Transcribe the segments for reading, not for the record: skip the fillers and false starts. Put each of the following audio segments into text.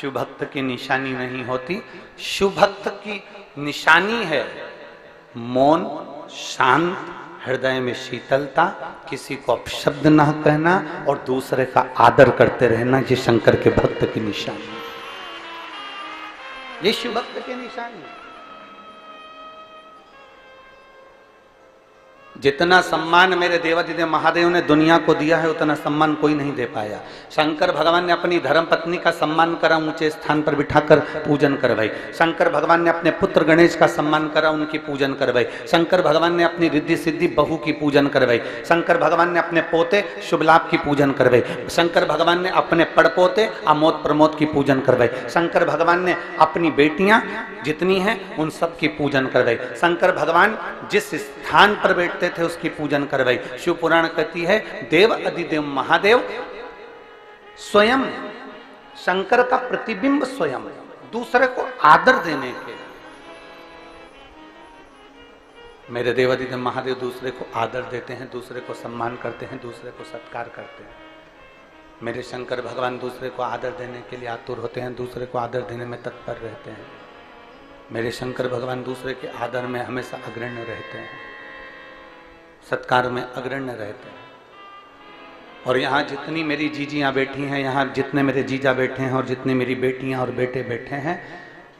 शिव भक्त की निशानी नहीं होती। शिव भक्त की निशानी है मौन, शांत, हृदय में शीतलता, किसी को अपशब्द ना कहना और दूसरे का आदर करते रहना। ये शंकर के भक्त की निशानी, ये शिव भक्त की निशानी। जितना सम्मान मेरे देवादिदेव महादेव ने दुनिया को दिया है उतना सम्मान कोई नहीं दे पाया। शंकर भगवान ने अपनी धर्म पत्नी का सम्मान करा, ऊंचे स्थान पर बिठाकर पूजन करवाई। शंकर भगवान ने अपने पुत्र गणेश का सम्मान करा, उनकी पूजन करवाई। शंकर भगवान ने अपनी रिद्धि सिद्धि बहू की पूजन करवाई। शंकर भगवान ने अपने पोते शुभ लाभ की पूजन करवाई। शंकर भगवान ने अपने पड़पोते अमोद प्रमोद की पूजन करवाई। शंकर भगवान ने अपनी बेटियां जितनी हैं उन सब की पूजन करवाई। शंकर भगवान जिस स्थान पर बैठते थे उसकी पूजन करवाई। शिव पुराण कहती है देव अधिदेव महादेव स्वयं शंकर का प्रतिबिंब, स्वयं दूसरे को आदर देने के। मेरे देव अधिदेव महादेव दूसरे को आदर देते हैं, दूसरे को सम्मान करते हैं, दूसरे को सत्कार करते हैं। मेरे शंकर भगवान दूसरे को आदर देने के लिए आतुर होते हैं, दूसरे को आदर देने में तत्पर रहते हैं। मेरे शंकर भगवान दूसरे के आदर में हमेशा अग्रण्य रहते हैं, सत्कार में अग्रण्य रहते हैं। और यहाँ जितनी मेरी जीजियाँ बैठी हैं, यहाँ जितने मेरे जीजा बैठे हैं और जितनी मेरी बेटियाँ और बेटे बैठे हैं,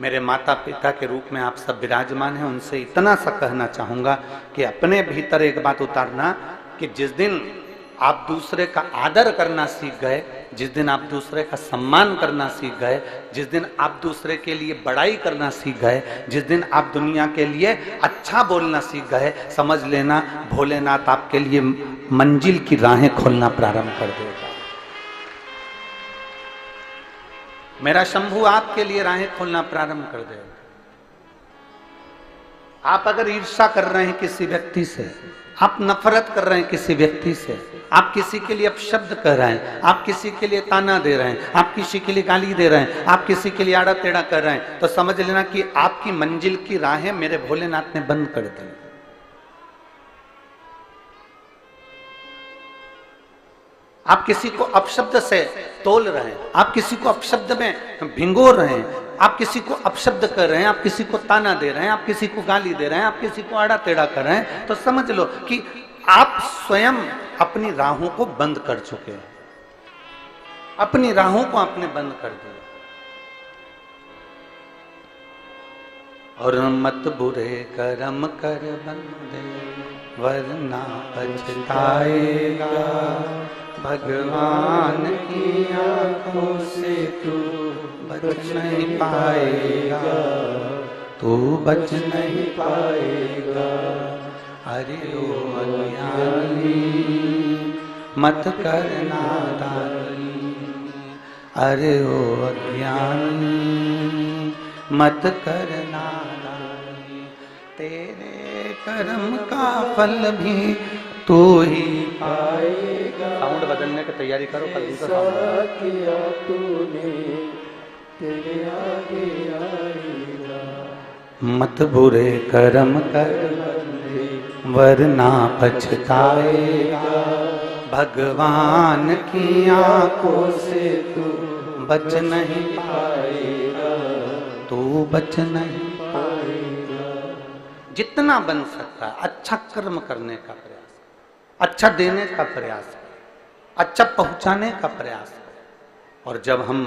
मेरे माता पिता के रूप में आप सब विराजमान हैं। उनसे इतना सा कहना चाहूँगा कि अपने भीतर एक बात उतारना कि जिस दिन आप दूसरे का आदर करना सीख गए, जिस दिन आप दूसरे का सम्मान करना सीख गए, जिस दिन आप दूसरे के लिए बड़ाई करना सीख गए, जिस दिन आप दुनिया के लिए अच्छा बोलना सीख गए, समझ लेना भोलेनाथ आपके लिए मंजिल की राहें खोलना प्रारंभ कर देगा। मेरा शंभू आपके लिए राहें खोलना प्रारंभ कर देगा। आप अगर ईर्ष्या कर रहे हैं किसी व्यक्ति से, आप नफरत कर रहे हैं किसी व्यक्ति से, आप किसी के लिए अपशब्द कह रहे हैं, आप किसी के लिए ताना दे रहे हैं, आप किसी के लिए गाली दे रहे हैं, आप किसी के लिए आड़ा टेढ़ा कर रहे हैं, तो समझ लेना कि आपकी मंजिल की राहें मेरे भोलेनाथ ने बंद कर दी। आप किसी को अपशब्द से तोल रहे हैं, आप किसी को अपशब्द में भिंगो रहे हैं, आप किसी को अपशब्द कर रहे हैं, आप किसी को ताना दे रहे हैं, आप किसी को गाली दे रहे हैं, आप किसी को आड़ा टेढ़ा कर रहे हैं, तो समझ लो कि आप स्वयं अपनी राहों को बंद कर चुके हैं। अपनी राहों को आपने बंद कर दिया। और मत बुरे कर्म कर बंदे वरना पछताएगा, भगवान की आंखों से तू बच नहीं पाएगा, तू बच नहीं पाएगा। अरे ओ अज्ञानी मत कर नादानी, अरे ओ अज्ञानी मत कर नादानी, तेरे कर्म का फल भी तू ही पाएगा। साउंड बदलने की तैयारी करो, कल दूसरा किया तूने तेरे आगे आएगा। मत बुरे कर्म कर वरना पछताएगा, भगवान की आंखों से तू बच नहीं पाएगा, तू बच नहीं पाएगा। जितना बन सकता है अच्छा कर्म करने का प्रयास, अच्छा देने का प्रयास, अच्छा पहुंचाने का प्रयास। और जब हम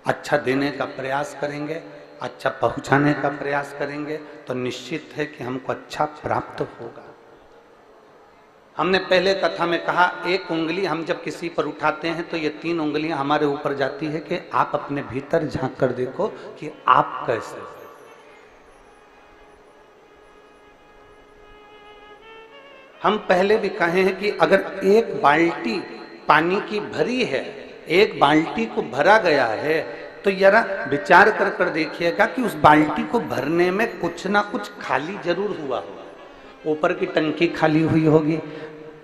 अच्छा देने का प्रयास करेंगे, अच्छा पहुंचाने का प्रयास करेंगे, तो निश्चित है कि हमको अच्छा प्राप्त होगा। हमने पहले कथा में कहा, एक उंगली हम जब किसी पर उठाते हैं तो ये 3 उंगलियां हमारे ऊपर जाती है कि आप अपने भीतर झांक कर देखो कि आप कैसे हो। हम पहले भी कहे हैं कि अगर एक बाल्टी पानी की भरी है, एक बाल्टी को भरा गया है, तो जरा विचार कर कर देखिएगा कि उस बाल्टी को भरने में कुछ ना कुछ खाली जरूर हुआ होगा। ऊपर की टंकी खाली हुई होगी,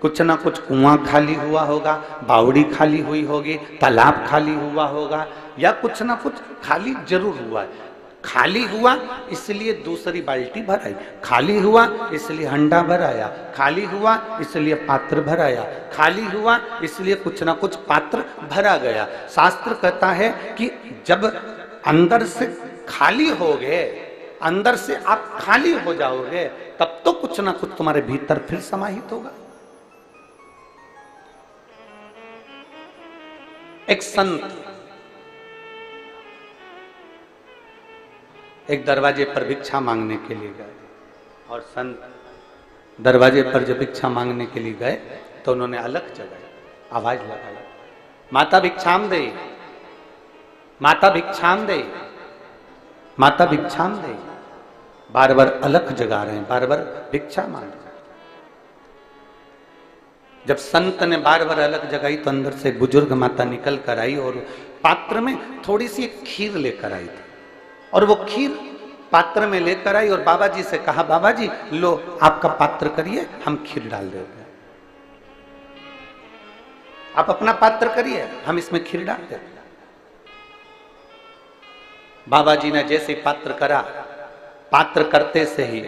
कुछ ना कुछ कुआं खाली हुआ होगा, बावड़ी खाली हुई होगी, तालाब खाली हुआ होगा, या कुछ ना कुछ खाली जरूर हुआ है। खाली हुआ इसलिए दूसरी बाल्टी भर आई, खाली हुआ इसलिए हंडा भर आया, खाली हुआ इसलिए पात्र भर आया, खाली हुआ इसलिए कुछ ना कुछ पात्र भरा गया। शास्त्र कहता है कि जब अंदर से खाली हो गए, अंदर से आप खाली हो जाओगे, तब तो कुछ ना कुछ तुम्हारे भीतर फिर समाहित होगा। एक संत एक दरवाजे पर भिक्षा मांगने के लिए गए, और संत दरवाजे पर जब भिक्षा मांगने के लिए गए तो उन्होंने अलग जगह आवाज लगाई, माता भिक्षाम दे, माता भिक्षाम दे, माता भिक्षाम दे। बार बार अलग जगा रहे हैं, बार बार भिक्षा मांग रहे हैं। जब संत ने बार बार अलग जगाई तो अंदर से बुजुर्ग माता निकल कर आई और पात्र में थोड़ी सी खीर लेकर आई थी, और वो खीर पात्र में लेकर आई और बाबा जी से कहा, बाबा जी लो आपका पात्र करिए, हम खीर डाल देते हैं, आप अपना पात्र करिए, हम इसमें खीर डाल देते हैं। बाबा जी ने जैसे पात्र करा, पात्र करते से ही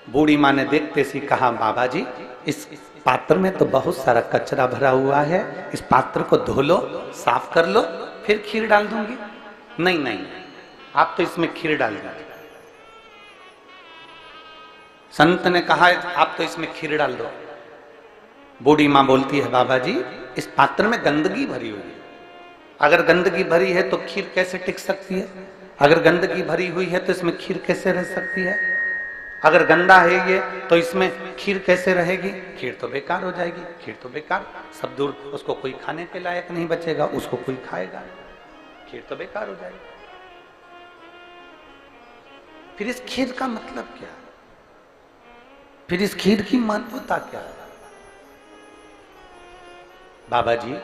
बूढ़ी माँ ने देखते से कहा, बाबा जी इस पात्र में तो बहुत सारा कचरा भरा हुआ है, इस पात्र को धो लो, साफ कर लो, फिर खीर डाल दूंगी। नहीं नहीं, आप तो इसमें खीर डाल दीजिए। संत ने कहा, आप तो इसमें खीर डाल दो। बूढ़ी माँ बोलती है, बाबा जी इस पात्र में गंदगी भरी हुई है, अगर गंदगी भरी है तो खीर कैसे टिक सकती है, अगर गंदगी भरी हुई है तो इसमें खीर कैसे रह सकती है, अगर गंदा है ये तो इसमें खीर कैसे रहेगी, खीर तो बेकार हो जाएगी, खीर तो बेकार, सब दूर, उसको कोई खाने के लायक नहीं बचेगा, उसको कोई खाएगा, खीर तो बेकार हो जाएगी। फिर इस खीर का मतलब क्या है, फिर इस खीर की महत्वता क्या है? बाबा जी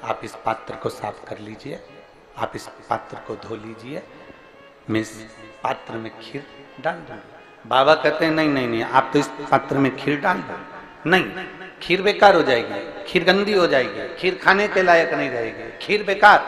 आप इस पात्र को साफ कर लीजिए, आप इस पात्र को धो लीजिए, मैं इस पात्र में खीर डाल दूंगा। बाबा कहते हैं नहीं नहीं नहीं, आप तो इस पात्र में खीर डाल दो। नहीं, खीर बेकार हो जाएगी, खीर गंदी हो जाएगी, खीर खाने के लायक नहीं रहेगी, खीर बेकार।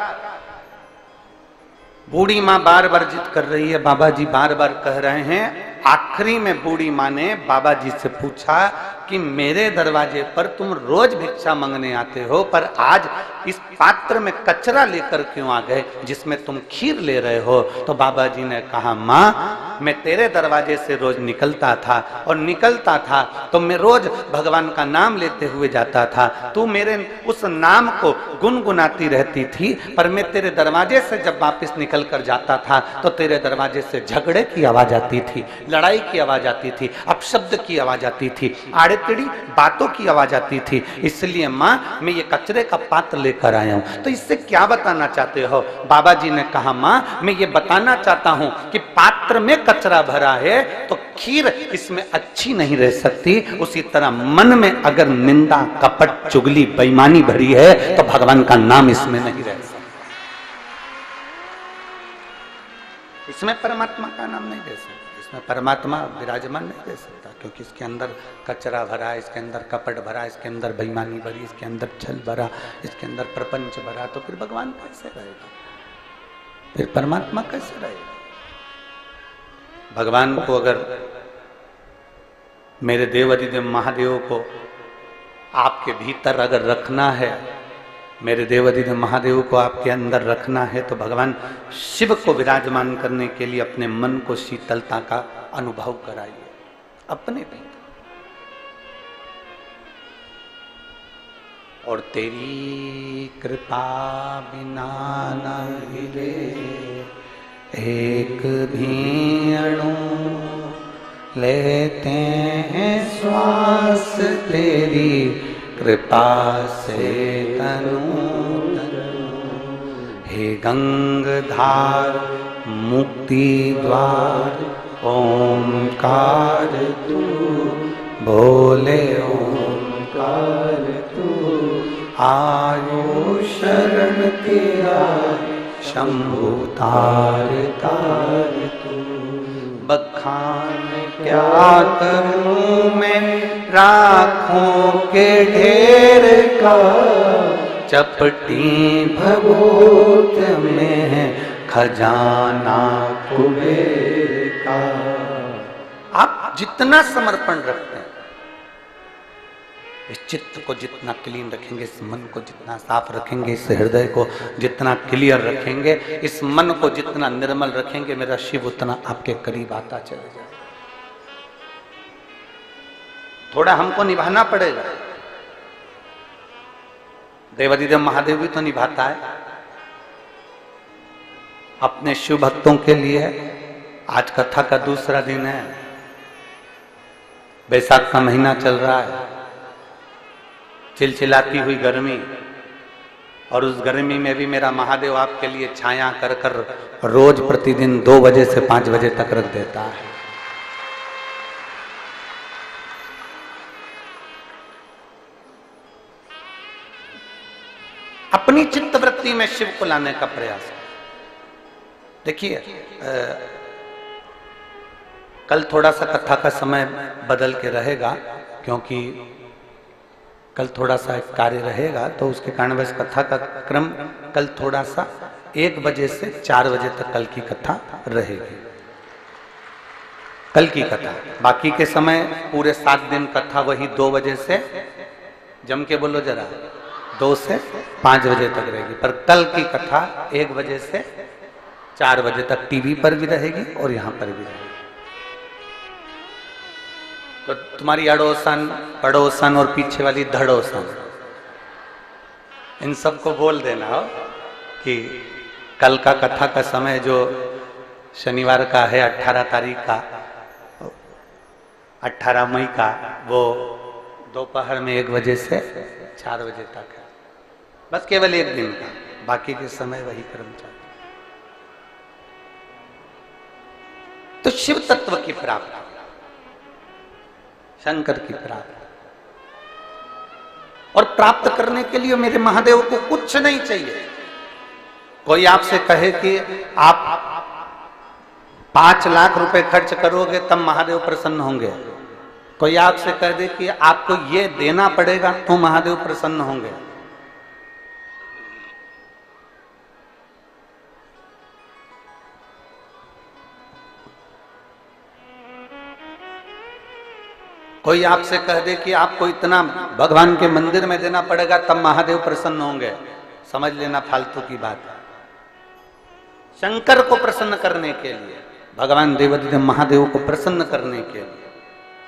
बूढ़ी माँ बार बार जिद कर रही है, बाबा जी बार बार कह रहे हैं। आखिरी में बूढ़ी माँ ने बाबा जी से पूछा कि मेरे दरवाजे पर तुम रोज भिक्षा मांगने आते हो, पर आज इस पात्र में कचरा लेकर क्यों आ गए जिसमें तुम खीर ले रहे हो? तो बाबा जी ने कहा, माँ मैं तेरे दरवाजे से रोज निकलता था, और निकलता था तो मैं रोज भगवान का नाम लेते हुए जाता था, तू मेरे उस नाम को गुनगुनाती रहती थी, पर मैं तेरे दरवाजे से जब वापस निकल कर जाता था तो तेरे दरवाजे से झगड़े की आवाज आती थी, लड़ाई की आवाज आती थी, अपशब्द की आवाज आती थी, आड़े टेढ़ी बातों की आवाज आती थी। इसलिए माँ मैं ये कचरे का पात्र लेकर आया हूं। तो इससे क्या बताना चाहते हो? बाबा जी ने कहा, माँ मैं ये बताना चाहता हूं कि पात्र में कचरा भरा है तो खीर इसमें अच्छी नहीं रह सकती, उसी तरह मन में अगर निंदा, कपट, चुगली, बेईमानी भरी है तो भगवान का नाम इसमें नहीं रह सकता, इसमें परमात्मा का नाम नहीं दे सकता, इसमें परमात्मा विराजमान नहीं दे सकता, क्योंकि इसके अंदर कचरा भरा, इसके अंदर कपट भरा, इसके अंदर बेईमानी भरी, इसके अंदर छल भरा, इसके अंदर प्रपंच भरा, तो फिर भगवान कैसे रहेगा, फिर परमात्मा कैसे रहेगा? भगवान को अगर, मेरे देव अधिदेव महादेव को आपके भीतर अगर रखना है, मेरे देव अधिदेव महादेव को आपके अंदर रखना है, तो भगवान शिव को विराजमान करने के लिए अपने मन को शीतलता का अनुभव कराइए अपने भीतर। और तेरी कृपा बिना न हिले एक भी अणु, लेते हैं श्वास तेरी कृपा से तनु। हे गंगाधार मुक्ति द्वार ओंकार तू, बोले ओंकार तू, आयो शरण तेरा शंभु तार तार तू। बखान क्या करूं मैं राखों के ढेर का, चपटी भभूत में खजाना कुबेर का। आप जितना समर्पण रखते हैं, इस चित्त को जितना क्लीन रखेंगे, इस मन को जितना साफ रखेंगे, इस हृदय को जितना क्लियर रखेंगे, इस मन को जितना निर्मल रखेंगे, मेरा शिव उतना आपके करीब आता चला जाए। थोड़ा हमको निभाना पड़ेगा। देवाधिदेव महादेव भी तो निभाता है अपने शिव भक्तों के लिए। आज कथा का दूसरा दिन है, बैसाख का महीना चल रहा है, चिलचिलाती हुई गर्मी, और उस गर्मी में भी मेरा महादेव आपके लिए छाया कर कर रोज प्रतिदिन 2 बजे से 5 बजे तक रख देता है। अपनी चित्तवृत्ति में शिव को लाने का प्रयास करें। देखिए, कल थोड़ा सा कथा का समय बदल के रहेगा, क्योंकि कल थोड़ा सा एक कार्य रहेगा, तो उसके कारण बस कथा का क्रम कल थोड़ा सा 1 बजे से 4 बजे तक कल की कथा रहेगी। कल की कथा, बाकी के समय पूरे 7 दिन कथा वही 2 बजे से, जम के बोलो जरा, 2 से 5 बजे तक रहेगी। पर कल की कथा 1 बजे से 4 बजे तक टीवी पर भी रहेगी और यहां पर भी रहेगी। तो तुम्हारी अड़ोसन पड़ोसन और पीछे वाली धड़ोसन, इन सबको बोल देना हो कि कल का कथा का समय जो शनिवार का है 18 तारीख का, 18 मई का, वो दोपहर में 1 बजे से 4 बजे तक है। बस केवल 1 दिन का, बाकी के समय वही कर्म चलता। तो शिव तत्व की प्राप्ति, शंकर की प्राप्ति, और प्राप्त करने के लिए मेरे महादेव को कुछ नहीं चाहिए। कोई आपसे कहे कि आप 5 लाख रुपए खर्च करोगे तब महादेव प्रसन्न होंगे, कोई आपसे कह दे कि आपको ये देना पड़ेगा तो महादेव प्रसन्न होंगे, कोई आपसे कह दे कि आपको इतना भगवान के मंदिर में देना पड़ेगा तब महादेव प्रसन्न होंगे, समझ लेना फालतू की बात है। शंकर को प्रसन्न करने के लिए, भगवान देवाधिदेव महादेव को प्रसन्न करने के लिए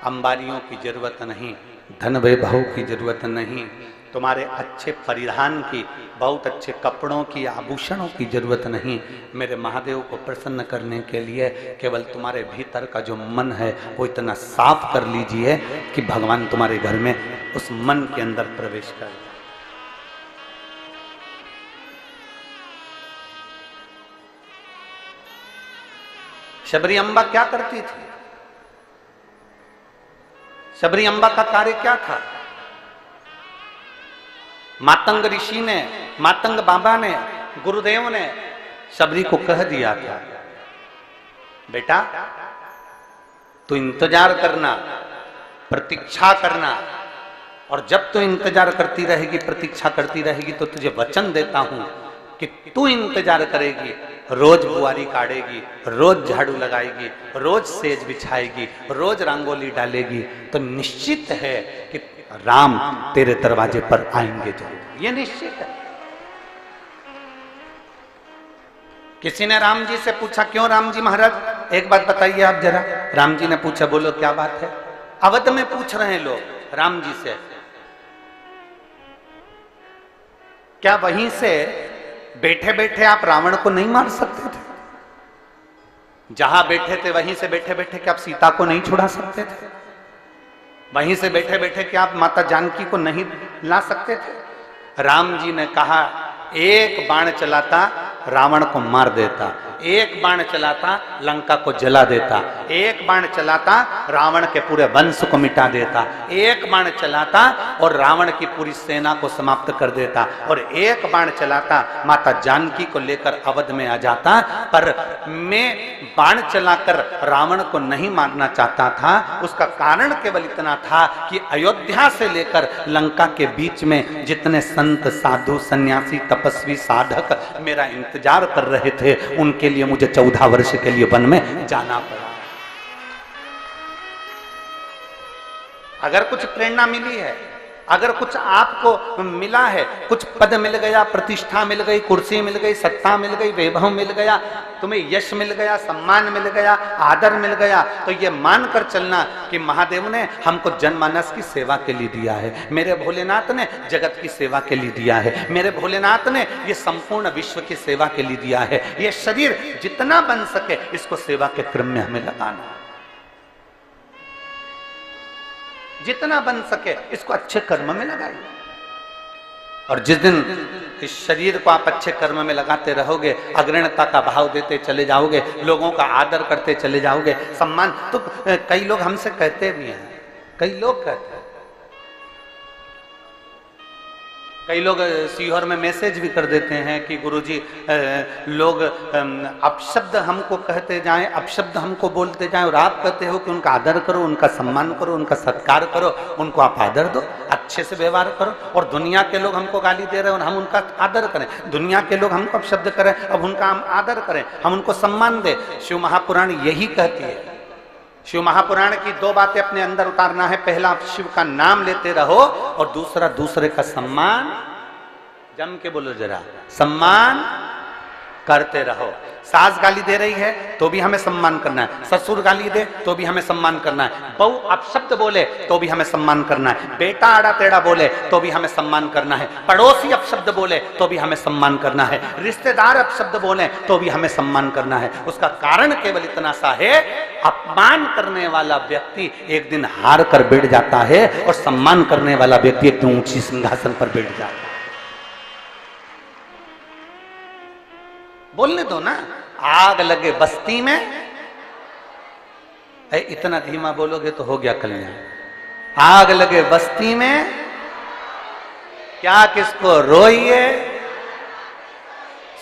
अंबारियों की जरूरत नहीं, धन वैभव की जरूरत नहीं, तुम्हारे अच्छे परिधान की, बहुत अच्छे कपड़ों की, आभूषणों की जरूरत नहीं। मेरे महादेव को प्रसन्न करने के लिए केवल तुम्हारे भीतर का जो मन है वो इतना साफ कर लीजिए कि भगवान तुम्हारे घर में उस मन के अंदर प्रवेश कर जाए। शबरी अम्बा क्या करती थी? शबरी अम्बा का कार्य क्या था? मातंग ऋषि ने, मातंग बाबा ने, गुरुदेव ने शबरी को कह दिया था, बेटा तू इंतजार करना, प्रतीक्षा करना, और जब तू इंतजार करती रहेगी, प्रतीक्षा करती रहेगी, तो तुझे वचन देता हूं कि तू इंतजार करेगी, रोज बुआरी काटेगी, रोज झाड़ू लगाएगी, रोज सेज बिछाएगी, रोज रंगोली डालेगी, तो निश्चित है कि राम तेरे दरवाजे पर आएंगे जरूर, ये निश्चित है। किसी ने राम जी से पूछा, क्यों राम जी महाराज एक बात बताइए आप जरा। राम जी ने पूछा, बोलो क्या बात है। अवध में पूछ रहे हैं लोग राम जी से, क्या वहीं से बैठे बैठे आप रावण को नहीं मार सकते थे? जहां बैठे थे वहीं से बैठे बैठे क्या आप सीता को नहीं छुड़ा सकते थे? वहीं से बैठे बैठे क्या आप माता जानकी को नहीं ला सकते थे? राम जी ने कहा, एक बाण चलाता रावण को मार देता, एक बाण चलाता लंका को जला देता, एक बाण चलाता रावण के पूरे वंश को मिटा देता, एक बाण चलाता और रावण की पूरी सेना को समाप्त कर देता, और एक बाण चलाता माता जानकी को लेकर अवध में आ जाता। पर मैं बाण चलाकर रावण को नहीं मारना चाहता था, उसका कारण केवल इतना था कि अयोध्या से लेकर लंका के बीच में जितने संत साधु सन्यासी तपस्वी साधक मेरा इंतजार इंतजार कर रहे थे, उनके लिए मुझे 14 वर्ष के लिए वन में जाना पड़ा। अगर कुछ प्रेरणा मिली है, अगर कुछ आपको मिला है, कुछ पद मिल गया, प्रतिष्ठा मिल गई, कुर्सी मिल गई, सत्ता मिल गई, वैभव मिल गया, तुम्हें यश मिल गया, सम्मान मिल गया, आदर मिल गया, तो ये मानकर चलना कि महादेव ने हमको जनमानस की सेवा के लिए दिया है, मेरे भोलेनाथ ने जगत की सेवा के लिए दिया है, मेरे भोलेनाथ ने ये संपूर्ण विश्व की सेवा के लिए दिया है। ये शरीर जितना बन सके इसको सेवा के क्रम में हमें लगाना है, जितना बन सके इसको अच्छे कर्म में लगाइए। और जिस दिन इस शरीर को आप अच्छे कर्म में लगाते रहोगे, अग्रणता का भाव देते चले जाओगे, लोगों का आदर करते चले जाओगे, सम्मान, तो कई लोग हमसे कहते भी हैं, कई लोग कहते हैं, कई लोग सीहोर में मैसेज भी कर देते हैं कि गुरुजी लोग अपशब्द हमको कहते जाएं, अपशब्द हमको बोलते जाएं, और आप कहते हो कि उनका आदर करो, उनका सम्मान करो, उनका सत्कार करो, उनको आप आदर दो, अच्छे से व्यवहार करो। और दुनिया के लोग हमको गाली दे रहे हैं और हम उनका आदर करें, दुनिया के लोग हमको अपशब्द करें, अब उनका हम आदर करें, हम उनको सम्मान दें। शिव महापुराण यही कहती है। शिव महापुराण की 2 बातें अपने अंदर उतारना है। पहला, शिव का नाम लेते रहो, और दूसरा, दूसरे का सम्मान, जम के बोलो जरा, सम्मान करते रहो। सास गाली दे रही है तो भी हमें सम्मान करना है, ससुर गाली दे तो भी हमें सम्मान करना है, बहू अपशब्द बोले तो भी हमें सम्मान करना है, बेटा आड़ा टेढ़ा बोले तो भी हमें सम्मान करना है, पड़ोसी अपशब्द बोले तो भी हमें सम्मान करना है, रिश्तेदार अपशब्द बोले तो भी हमें सम्मान करना है। उसका कारण केवल इतना सा है, अपमान करने वाला व्यक्ति एक दिन हार कर बैठ जाता है, और सम्मान करने वाला व्यक्ति एक दिन ऊंची सिंहासन पर बैठ जाता है। बोलने दो ना, आग लगे बस्ती में, इतना धीमा बोलोगे तो हो गया कल्याण। आग लगे बस्ती में, क्या किसको रोइए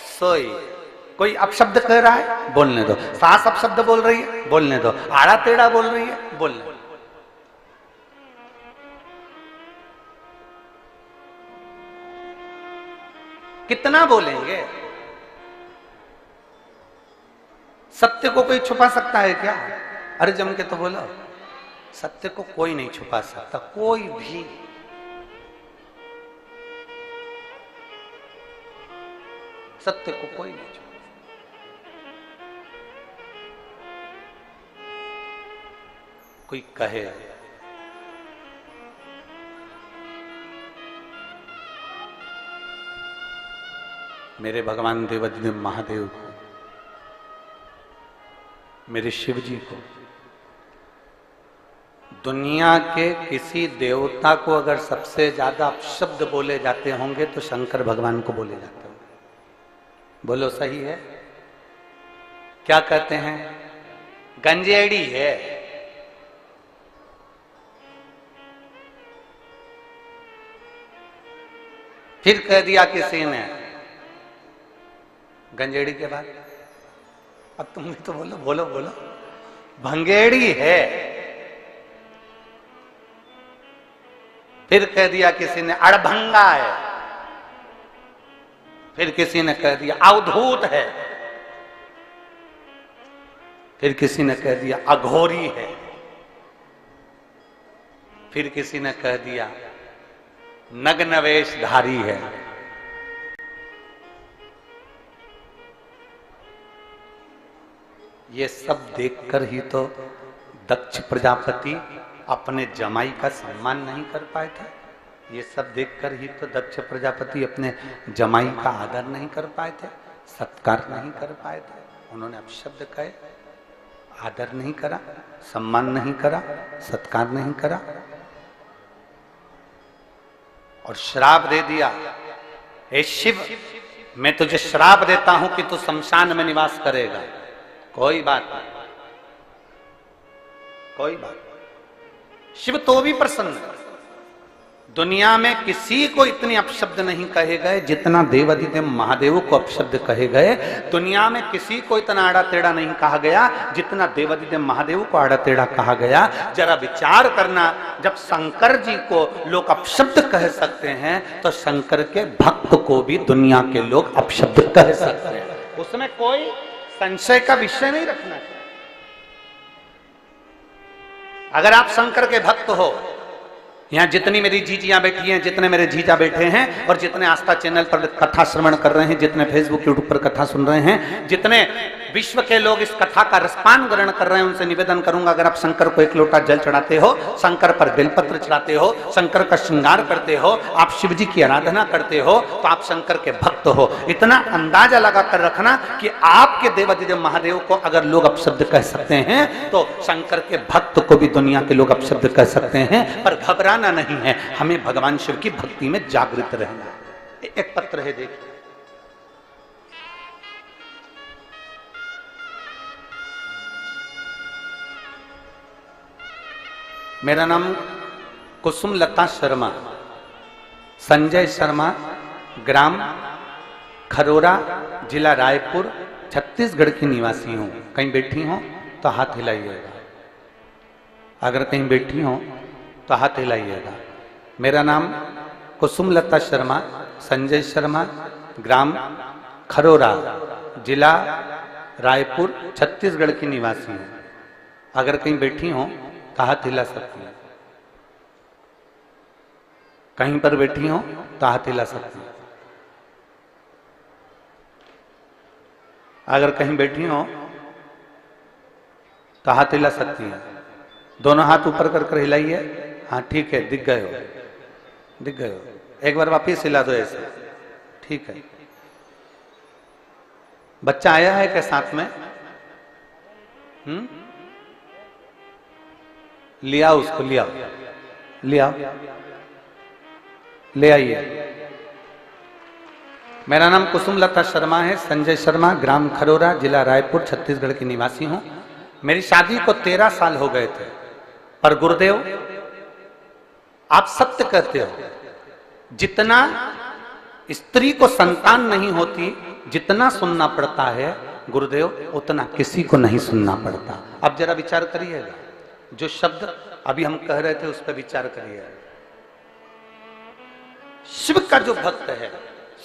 सोइए। कोई अपशब्द कह रहा है, बोलने दो। सास अपशब्द बोल रही है, बोलने दो। आड़ा टेढ़ा बोल रही है, बोलने दो। कितना बोलेंगे? सत्य को कोई छुपा सकता है क्या? अरे जम के तो बोलो, सत्य को कोई नहीं छुपा सकता, कोई भी। सत्य को कोई नहीं छुपा। कोई कहे मेरे भगवान देवाधिदेव महादेव को, मेरे शिव जी को, दुनिया के किसी देवता को अगर सबसे ज्यादा अपशब्द बोले जाते होंगे तो शंकर भगवान को बोले जाते होंगे। बोलो सही है? क्या कहते हैं? गंजेड़ी है। फिर कह दिया किसी ने गंजेड़ी के बाद, अब तुम भी तो बोलो बोलो बोलो, भंगेड़ी है। फिर कह दिया किसी ने अड़भंगा है, फिर किसी ने कह दिया अवधूत है, फिर किसी ने कह दिया अघोरी है, फिर किसी ने कह दिया नग्न वेशधारी है। ये सब देखकर ही तो दक्ष प्रजापति अपने जमाई का सम्मान नहीं कर पाए थे। ये सब देखकर ही तो दक्ष प्रजापति अपने जमाई का आदर नहीं कर पाए थे, सत्कार नहीं कर पाए थे। उन्होंने अपशब्द कहे, आदर नहीं करा, सम्मान नहीं करा, सत्कार नहीं करा, और श्राप दे दिया, हे शिव मैं तुझे श्राप देता हूं कि तू शमशान में निवास करेगा। कोई बात नहीं, कोई बात नहीं। शिव तो भी प्रसन्न है। दुनिया में किसी को इतने अपशब्द नहीं कहे गए जितना देवाधिदेव महादेव को अपशब्द कहे गए। दुनिया में किसी को इतना आड़ा टेढ़ा नहीं कहा गया जितना देवाधिदेव महादेव को आड़ा टेढ़ा कहा गया। जरा विचार करना, जब शंकर जी को लोग अपशब्द कह सकते हैं तो शंकर के भक्त को भी दुनिया के लोग अपशब्द कह सकते हैं। उसमें कोई संशय का विषय नहीं रखना है। अगर आप शंकर के भक्त हो, यहाँ जितनी मेरी जीजियां बैठी हैं, जितने मेरे जीजा बैठे हैं, और जितने आस्था चैनल पर कथा श्रवण कर रहे हैं, जितने फेसबुक यूट्यूब पर कथा सुन रहे हैं, जितने विश्व के लोग इस कथा का रसपान ग्रहण कर रहे हैं, उनसे निवेदन करूंगा, अगर आप शंकर को एक लोटा जल चढ़ाते हो, शंकर पर बेलपत्र चढ़ाते हो, शंकर का श्रृंगार करते हो, आप शिव जी की आराधना करते हो, तो आप शंकर के भक्त हो। इतना अंदाजा लगा कर रखना कि आपके देवाधिदेव महादेव को अगर लोग अपशब्द कह सकते हैं, तो शंकर के भक्त को भी दुनिया के लोग अपशब्द कह सकते हैं। पर घबराना नहीं है, हमें भगवान शिव की भक्ति में जागृत रहना। एक पत्र है, देखिए, मेरा नाम कुसुम लता शर्मा, संजय शर्मा, ग्राम खरोरा, जिला रायपुर, छत्तीसगढ़ की निवासी हूं। कहीं बैठी हो तो हाथ हिलाइएगा, अगर कहीं बैठी हो तो हाथ हिलाइएगा। मेरा नाम कुसुम लता शर्मा, संजय शर्मा, ग्राम खरोरा, जिला रायपुर, छत्तीसगढ़ की निवासी हूं। अगर कहीं बैठी हो तो हाथ हिला सकती है, कहीं पर बैठी हो तो हाथ हिला सकती है। अगर कहीं बैठी हो तो हाथ हिला सकती है। दोनों हाथ ऊपर कर कर हिलाइए। हाँ ठीक है, दिख गए हो, दिख गए हो। एक बार वापिस हिला दो ऐसे, ठीक है। बच्चा आया है क्या साथ में? लिया उसको, लिया लिया, ले आइए। मेरा नाम कुसुम लता शर्मा है, संजय शर्मा, ग्राम खरोरा, जिला रायपुर, छत्तीसगढ़ की निवासी हूं। मेरी शादी को 13 साल हो गए थे, पर गुरुदेव आप सत्य कहते हो, जितना स्त्री को संतान नहीं होती, जितना सुनना पड़ता है गुरुदेव, उतना किसी को नहीं सुनना पड़ता। अब जरा विचार करिएगा, जो शब्द अभी हम कह रहे थे उस पर विचार करिए। शिव का जो भक्त है,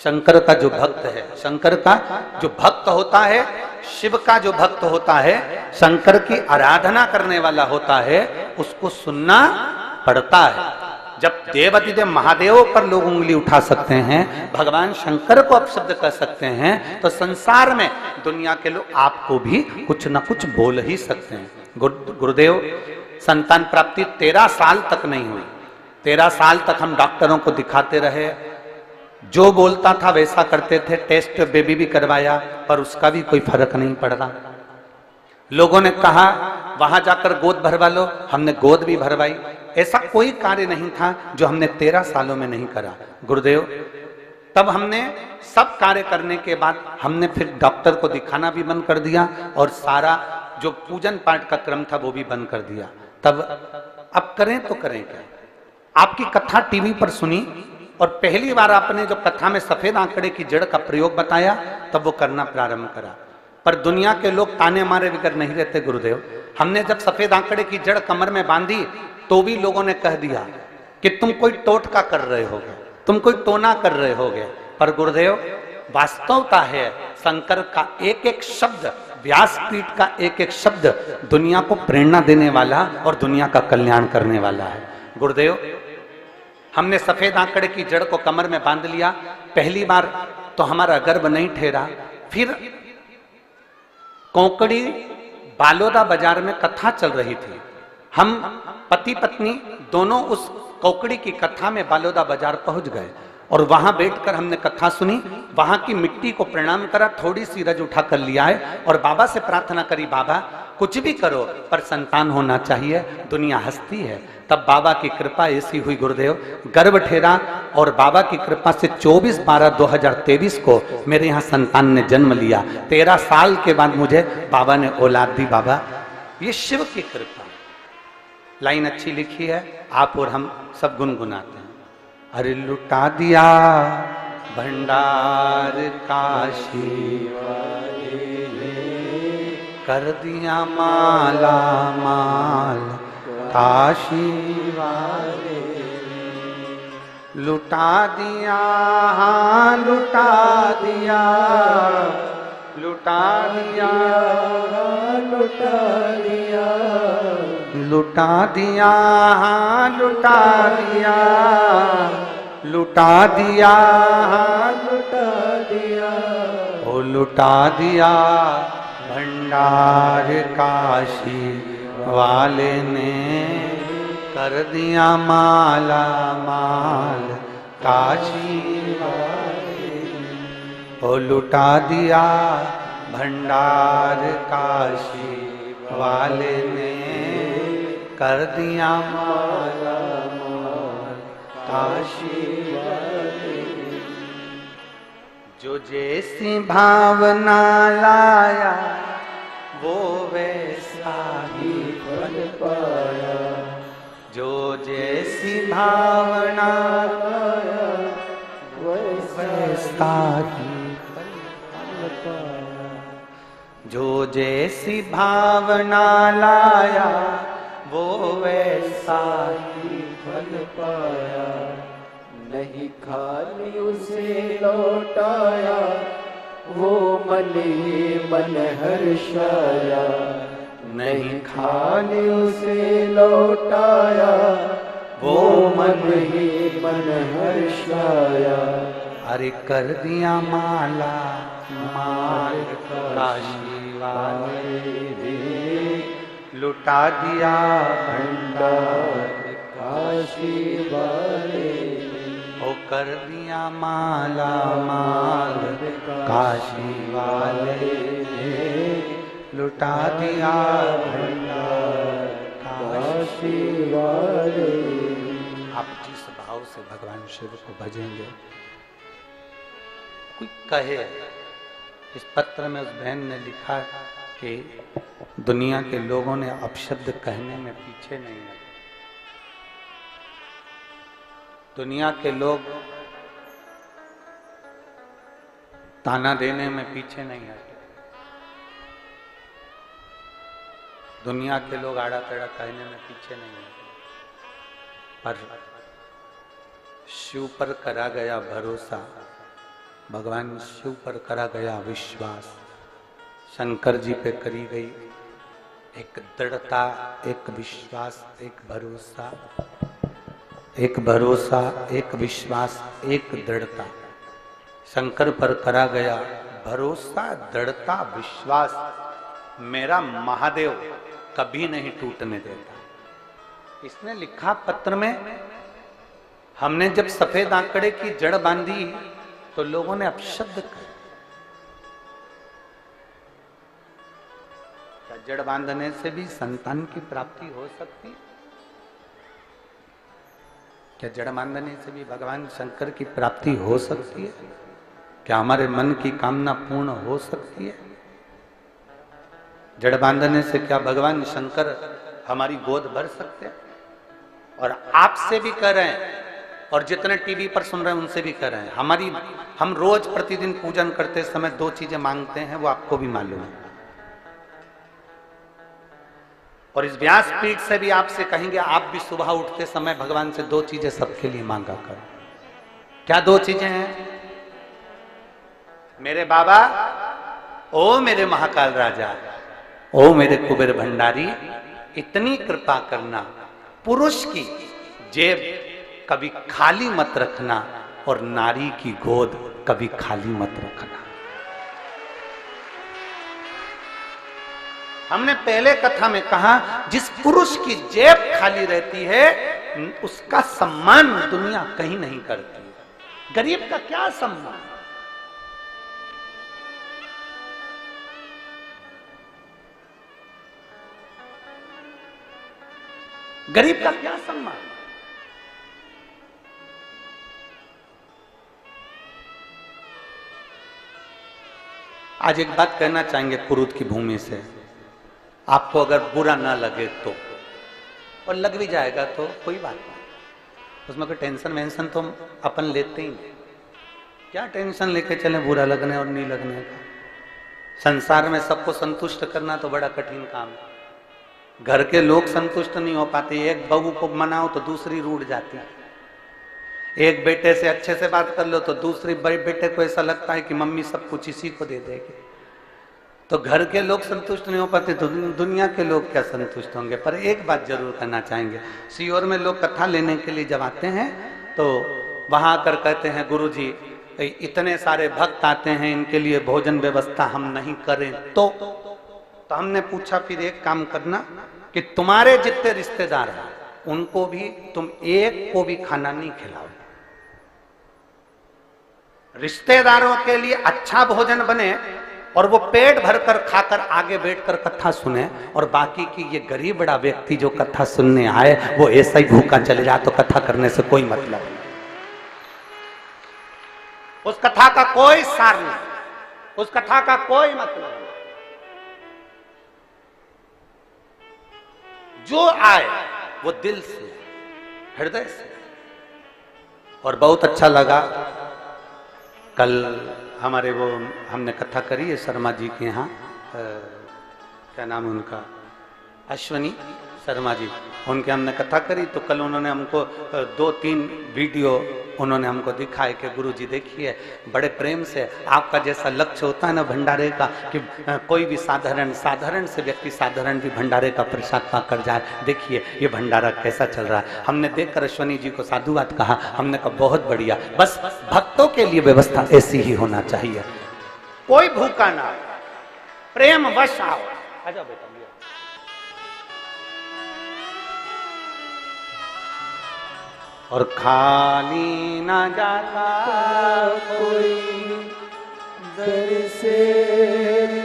शंकर का जो भक्त है, शंकर का जो भक्त होता है, शिव का जो भक्त होता है, शंकर की आराधना करने वाला होता है, उसको सुनना पड़ता है। जब देवाधिदेव महादेव पर लोग उंगली उठा सकते हैं, भगवान शंकर को अपशब्द कर सकते हैं, तो संसार में दुनिया के लोग आपको भी कुछ न कुछ बोल ही सकते हैं। गुरुदेव, संतान प्राप्ति 13 साल तक नहीं हुई। 13 साल तक हम डॉक्टरों को दिखाते रहे, जो बोलता था वैसा करते थे, टेस्ट बेबी भी करवाया, पर उसका भी कोई फर्क नहीं पड़ रहा। लोगों ने कहा वहां जाकर गोद भरवा लो, हमने गोद भी भरवाई। ऐसा कोई कार्य नहीं था जो हमने 13 सालों में नहीं करा। गुरुदेव, तब हमने सब कार्य करने के बाद हमने फिर डॉक्टर को दिखाना भी बंद कर दिया, और सारा जो पूजन पाठ का क्रम था वो भी बंद कर दिया। तब अब करें तो करें क्या? आपकी कथा टीवी पर सुनी, और पहली बार आपने जो कथा में सफेद आंकड़े की जड़ का प्रयोग बताया, तब वो करना प्रारंभ करा। पर दुनिया के लोग ताने मारे बगैर नहीं रहते गुरुदेव। हमने जब सफेद आंकड़े की जड़ कमर में बांधी, तो भी लोगों ने कह दिया कि तुम कोई टोटका कर रहे होगे, तुम कोई टोना कर रहे होगे। पर गुरुदेव, वास्तवता है, शंकर का एक एक शब्द, व्यासपीठ का एक एक शब्द दुनिया को प्रेरणा देने वाला और दुनिया का कल्याण करने वाला है। गुरुदेव, हमने सफेद आंकड़े की जड़ को कमर में बांध लिया। पहली बार तो हमारा गर्भ नहीं ठहरा, फिर कोंकड़ी बालोदा बाजार में कथा चल रही थी। हम पति पत्नी दोनों उस कोंकड़ी की कथा में बालोदा बाजार पहुंच गए, और वहां बैठकर हमने कथा सुनी। वहां की मिट्टी को प्रणाम करा, थोड़ी सी रज उठा कर लिया है, और बाबा से प्रार्थना करी, बाबा कुछ भी करो पर संतान होना चाहिए, दुनिया हंसती है। तब बाबा की कृपा ऐसी हुई गुरुदेव, गर्भ ठेरा, और बाबा की कृपा से 24/12/2023 को मेरे यहाँ संतान ने जन्म लिया। 13 साल के बाद मुझे बाबा ने औलाद दी। बाबा, ये शिव की कृपा। लाइन अच्छी लिखी है, आप और हम सब गुनगुनाते हैं। अरे लुटा दिया भंडार काशी वाले ने, कर दिया माला माल काशी वाले ने। लुटा दिया, हाँ लुटा दिया, लुटा दिया, लुटा दिया, लुटा दिया, लुटा दिया, लुटा दिया, लुटा दिया, ओ लुटा दिया भंडार काशी वाले ने, कर दिया माला माल काशी वाले ने। ओ लुटा दिया भंडार काशी वाले ने, कर दिया माला माल काशी वाले ने। जो जैसी भावना लाया वो वैसा ही फल पाया, जो जैसी भावना लाया वैसा ही फल पाया, जो जैसी भावना लाया वो वैसा ही फल पाया। नहीं खाली उसे लौटाया, वो मन ही मन हर्षाया। नहीं खाली उसे लौटाया, वो मन ही मन हर्षाया। अरे कर दिया माला माल काशी वाले ने, लुटा दिया भंडार काशी वाले, ओ कर दिया माला माल काशी वाले ने, लुटा दिया भंडार काशी वाले। आप जिस भाव से भगवान शिव को भजेंगे, कोई कहे, इस पत्र में उस बहन ने लिखा कि दुनिया के लोगों ने अपशब्द कहने में पीछे नहीं है। दुनिया के लोग ताना देने में पीछे नहीं हटे। दुनिया के लोग आड़ा टेढ़ा कहने में पीछे नहीं हटे, पर शिव पर करा गया भरोसा, भगवान शिव पर करा गया विश्वास, शंकर जी पे करी गई एक दृढ़ता, एक विश्वास, एक भरोसा, एक भरोसा, एक विश्वास, एक दृढ़ता। शंकर पर करा गया भरोसा, दृढ़ता, विश्वास, मेरा महादेव कभी नहीं टूटने देता। इसने लिखा पत्र में, हमने जब सफेद आंकड़े की जड़ बांधी तो लोगों ने अपशब्द कहा। क्या जड़ बांधने से भी संतान की प्राप्ति हो सकती है? क्या जड़ बांधने से भी भगवान शंकर की प्राप्ति हो सकती है? क्या हमारे मन की कामना पूर्ण हो सकती है? जड़ बांधने से क्या भगवान शंकर हमारी गोद भर सकते हैं? और आपसे भी कह रहे हैं, और जितने टीवी पर सुन रहे हैं उनसे भी कह रहे हैं, हम रोज प्रतिदिन पूजन करते समय दो चीजें मांगते हैं, वो आपको भी मालूम है। और इस व्यासपीठ से भी आपसे कहेंगे, आप भी सुबह उठते समय भगवान से दो चीजें सबके लिए मांगा करो। क्या दो चीजें हैं? मेरे बाबा, ओ मेरे महाकाल राजा, ओ मेरे कुबेर भंडारी, इतनी कृपा करना, पुरुष की जेब कभी खाली मत रखना और नारी की गोद कभी खाली मत रखना। हमने पहले कथा में कहा, जिस पुरुष की जेब खाली रहती है उसका सम्मान दुनिया कहीं नहीं करती। गरीब का क्या सम्मान? गरीब का क्या सम्मान? आज एक बात कहना चाहेंगे कुरुद की भूमि से, आपको अगर बुरा ना लगे तो, और लग भी जाएगा तो कोई बात नहीं, उसमें कोई टेंशन वेंशन तो अपन लेते ही नहीं। क्या टेंशन लेके चले बुरा लगने और नहीं लगने का? संसार में सबको संतुष्ट करना तो बड़ा कठिन काम है। घर के लोग संतुष्ट नहीं हो पाते, एक बहू को मनाओ तो दूसरी रूठ जाती है, एक बेटे से अच्छे से बात कर लो तो दूसरी बेटे को ऐसा लगता है कि मम्मी सब कुछ इसी को दे देगी। तो घर के लोग संतुष्ट नहीं हो पाते तो दुनिया के लोग क्या संतुष्ट होंगे। पर एक बात जरूर करना चाहेंगे, सीहोर में लोग कथा लेने के लिए जब आते हैं तो वहां आकर कहते हैं गुरु जी इतने सारे भक्त आते हैं, इनके लिए भोजन व्यवस्था हम नहीं करें तो हमने पूछा फिर एक काम करना कि तुम्हारे जितने रिश्तेदार हैं उनको भी तुम एक को भी खाना नहीं खिलाओ। रिश्तेदारों के लिए अच्छा भोजन बने और वो पेट भरकर खाकर आगे बैठकर कथा सुने, और बाकी की ये गरीब बड़ा व्यक्ति जो कथा सुनने आए वो ऐसा ही भूखा चले जाए तो कथा करने से कोई मतलब नहीं, उस कथा का कोई सार नहीं, उस कथा का कोई मतलब नहीं। जो आए वो दिल से, हृदय से। और बहुत अच्छा लगा कल हमारे वो हमने कथा करी है शर्मा जी के यहाँ, क्या नाम है उनका, अश्वनी शर्मा जी, उनके हमने कथा करी तो कल उन्होंने हमको 2-3 वीडियो उन्होंने हमको दिखाए कि गुरु जी देखिए बड़े प्रेम से, आपका जैसा लक्ष्य होता है ना भंडारे का कि कोई भी साधारण से व्यक्ति साधारण भी भंडारे का प्रसाद पाकर जाए, देखिए ये भंडारा कैसा चल रहा है। हमने देखकर अश्वनी जी को साधुवाद कहा, हमने कहा बहुत बढ़िया, बस भक्तों के लिए व्यवस्था ऐसी ही होना चाहिए, कोई भूखा ना, प्रेम वश आओ। आजा बेटा, और खाली ना जाता कोई दर से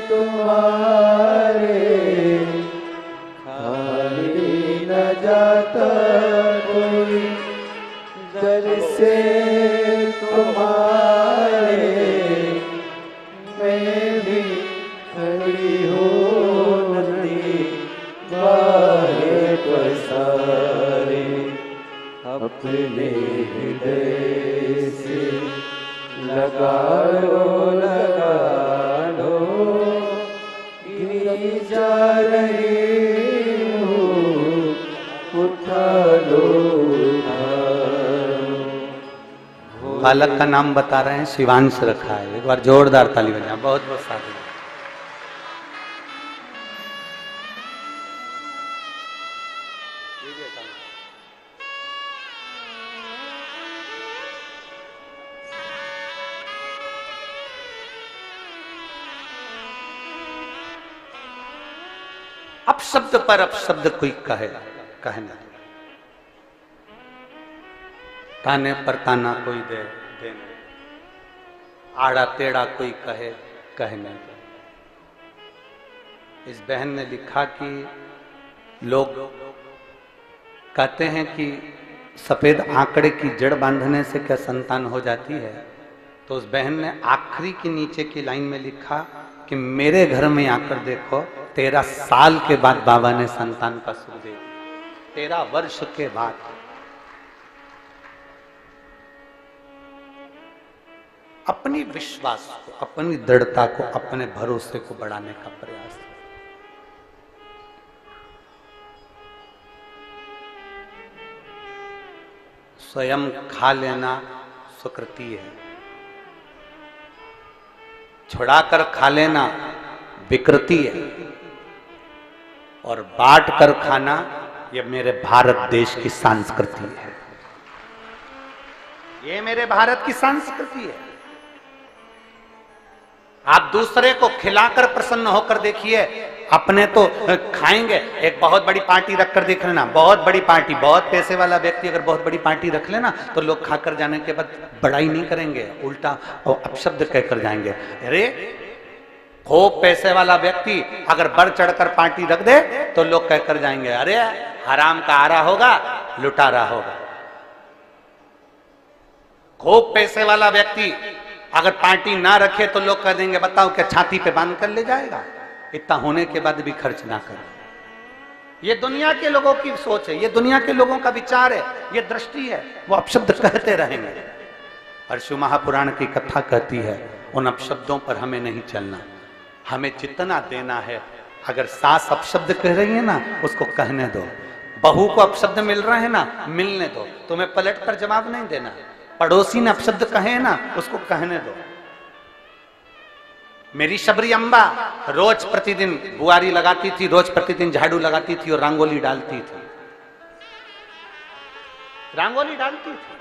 तुम्हारे, खाली न जाता कोई दर से तुम्हारे, मैं भी खड़ी हूँ नदी बाहे पसारे, अपने हृदय से लगा लो गिरी जा रही हूँ, उठा लो। बालक का नाम बता रहे हैं, शिवांश रखा है, एक बार जोरदार ताली बजाएं, बहुत बहुत साधु। अपशब्द पर अपशब्द कोई कहना, ताने पर ताना कोई दे, आड़ा टेढ़ा कोई कहने। इस बहन ने लिखा कि लोग कहते हैं कि सफेद आंकड़े की जड़ बांधने से क्या संतान हो जाती है, तो उस बहन ने आखिरी की नीचे की लाइन में लिखा कि मेरे घर में आकर देखो 13 साल के बाद बाबा ने संतान का सुख दे, 13 वर्ष के बाद। अपनी विश्वास को, अपनी दृढ़ता को, अपने भरोसे को बढ़ाने का प्रयास। स्वयं खा लेना सुकृति है, छुड़ाकर खा लेना विकृति है, और बांट कर खाना ये मेरे भारत देश की संस्कृति है, ये मेरे भारत की संस्कृति है। आप दूसरे को खिलाकर प्रसन्न होकर देखिए, अपने तो खाएंगे। एक बहुत बड़ी पार्टी रखकर देख लेना, बहुत बड़ी पार्टी, बहुत पैसे वाला व्यक्ति अगर बहुत बड़ी पार्टी रख लेना तो लोग खाकर जाने के बाद बड़ाई नहीं करेंगे, उल्टा और अपशब्द कहकर जाएंगे। अरे खूब पैसे वाला व्यक्ति अगर बढ़ चढ़कर पार्टी रख दे तो लोग कहकर जाएंगे अरे हराम का आ रहा होगा, लुटा रहा होगा। खूब पैसे वाला व्यक्ति अगर पार्टी ना रखे तो लोग कह देंगे बताओ क्या छाती पे बांध कर ले जाएगा, इतना होने के बाद भी खर्च ना करे। ये दुनिया के लोगों की सोच है, ये दुनिया के लोगों का विचार है, ये दृष्टि है, वो अपशब्द कहते रहेंगे। और शिव महापुराण की कथा कहती है उन अपशब्दों पर हमें नहीं चलना, हमें जितना देना है। अगर सास अपशब्द कह रही है ना उसको कहने दो, बहू को अपशब्द मिल रहे हैं ना मिलने दो, तुम्हें पलट कर जवाब नहीं देना। पड़ोसी ने अपशब्द कहे ना उसको कहने दो। मेरी शबरी अम्बा रोज प्रतिदिन बुआरी लगाती थी, रोज प्रतिदिन झाड़ू लगाती थी और रंगोली डालती थी, रंगोली डालती थी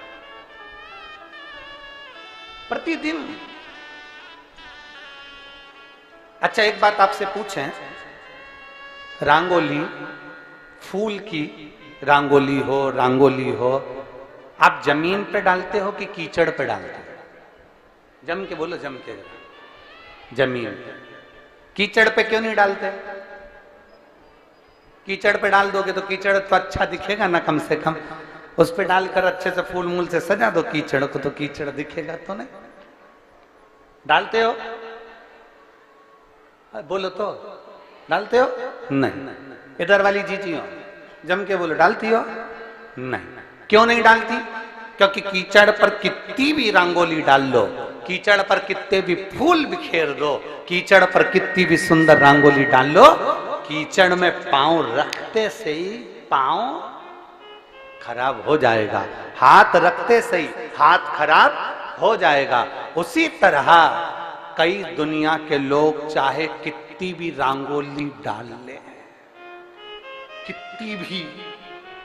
प्रतिदिन। अच्छा एक बात आपसे पूछें, रंगोली फूल की रंगोली हो, आप जमीन पे डालते हो कि कीचड़ पे डालते हो? जम के बोलो, जम के। जमीन पे। कीचड़ पे क्यों नहीं डालते? कीचड़ पे डाल दोगे तो कीचड़ तो अच्छा दिखेगा ना, कम से कम उस पे डालकर अच्छे से फूल मूल से सजा दो कीचड़ को, तो कीचड़ दिखेगा तो नहीं। डालते हो? बोलो तो, डालते हो? नहीं। इधर वाली जीजी हो, जम के बोलो, डालती हो? नहीं। क्यों नहीं डालती? क्योंकि कीचड़ पर कितनी भी रंगोली डाल लो, कीचड़ पर कितने भी फूल बिखेर दो, कीचड़ पर कितनी भी सुंदर रंगोली डाल लो, कीचड़ में पांव रखते से ही पांव खराब हो जाएगा, हाथ रखते से ही हाथ खराब हो जाएगा। उसी तरह कई दुनिया के लोग चाहे कितनी भी रंगोली डाल ले, कितनी भी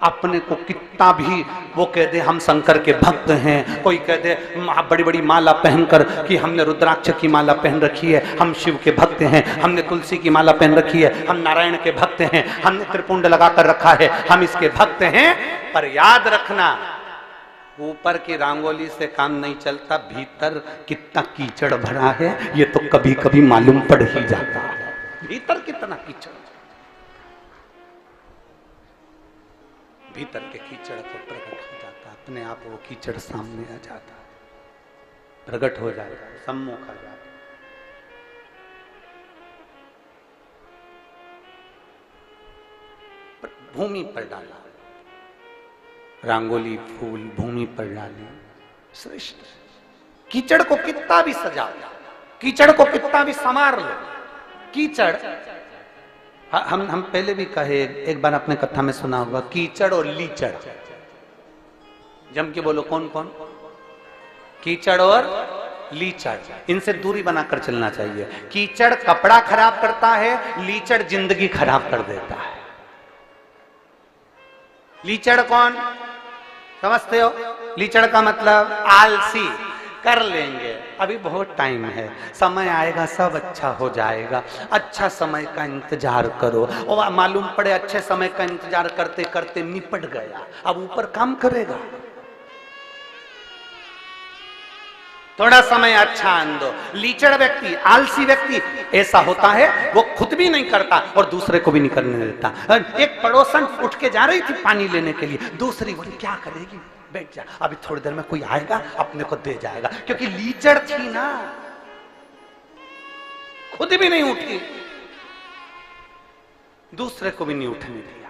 अपने को कितना भी वो कह दे हम शंकर के भक्त हैं, कोई कह दे बड़ी बड़ी माला पहनकर कि हमने रुद्राक्ष की माला पहन रखी है, हम शिव के भक्त हैं, हमने तुलसी की माला पहन रखी है, हम नारायण के भक्त हैं, हमने त्रिपुंड लगाकर रखा है, हम इसके भक्त हैं। पर याद रखना, ऊपर की रंगोली से काम नहीं चलता, भीतर कितना कीचड़ भरा है ये तो कभी कभी मालूम पड़ ही जाता है, भीतर कितना कीचड़। भीतर के कीचड़ को प्रकट हो जाता, अपने आप वो कीचड़ सामने आ जाता, प्रकट हो जाता, सम्मुख आ जाता। भूमि पर डाला रंगोली, फूल भूमि पर डाले, श्रेष्ठ। कीचड़ को कितना भी सजा लो, कीचड़ को कितना भी संवार लो, कीचड़ हम पहले भी कहे, एक बार अपने कथा में सुना होगा, कीचड़ और लीचड़। जम के बोलो, कौन कौन? कीचड़ और लीचड़, इनसे दूरी बनाकर चलना चाहिए। कीचड़ कपड़ा खराब करता है, लीचड़ जिंदगी खराब कर देता है। लीचड़ कौन समझते हो? लीचड़ का मतलब आलसी, कर लेंगे, अभी बहुत टाइम है, समय आएगा सब अच्छा हो जाएगा, अच्छा समय का इंतजार करो। और मालूम पड़े अच्छे समय का इंतजार करते करते निपट गया, अब ऊपर काम करेगा। थोड़ा समय अच्छा आन दो। लीचड़ व्यक्ति, आलसी व्यक्ति ऐसा होता है, वो खुद भी नहीं करता और दूसरे को भी नहीं करने देता। एक पड़ोसन उठ के जा रही थी पानी लेने के लिए, दूसरी बोली क्या करेगी, बैठ जा, अभी थोड़ी देर में कोई आएगा अपने को दे जाएगा, क्योंकि लीचड़ थी ना, खुद भी नहीं उठी, दूसरे को भी नहीं उठने दिया।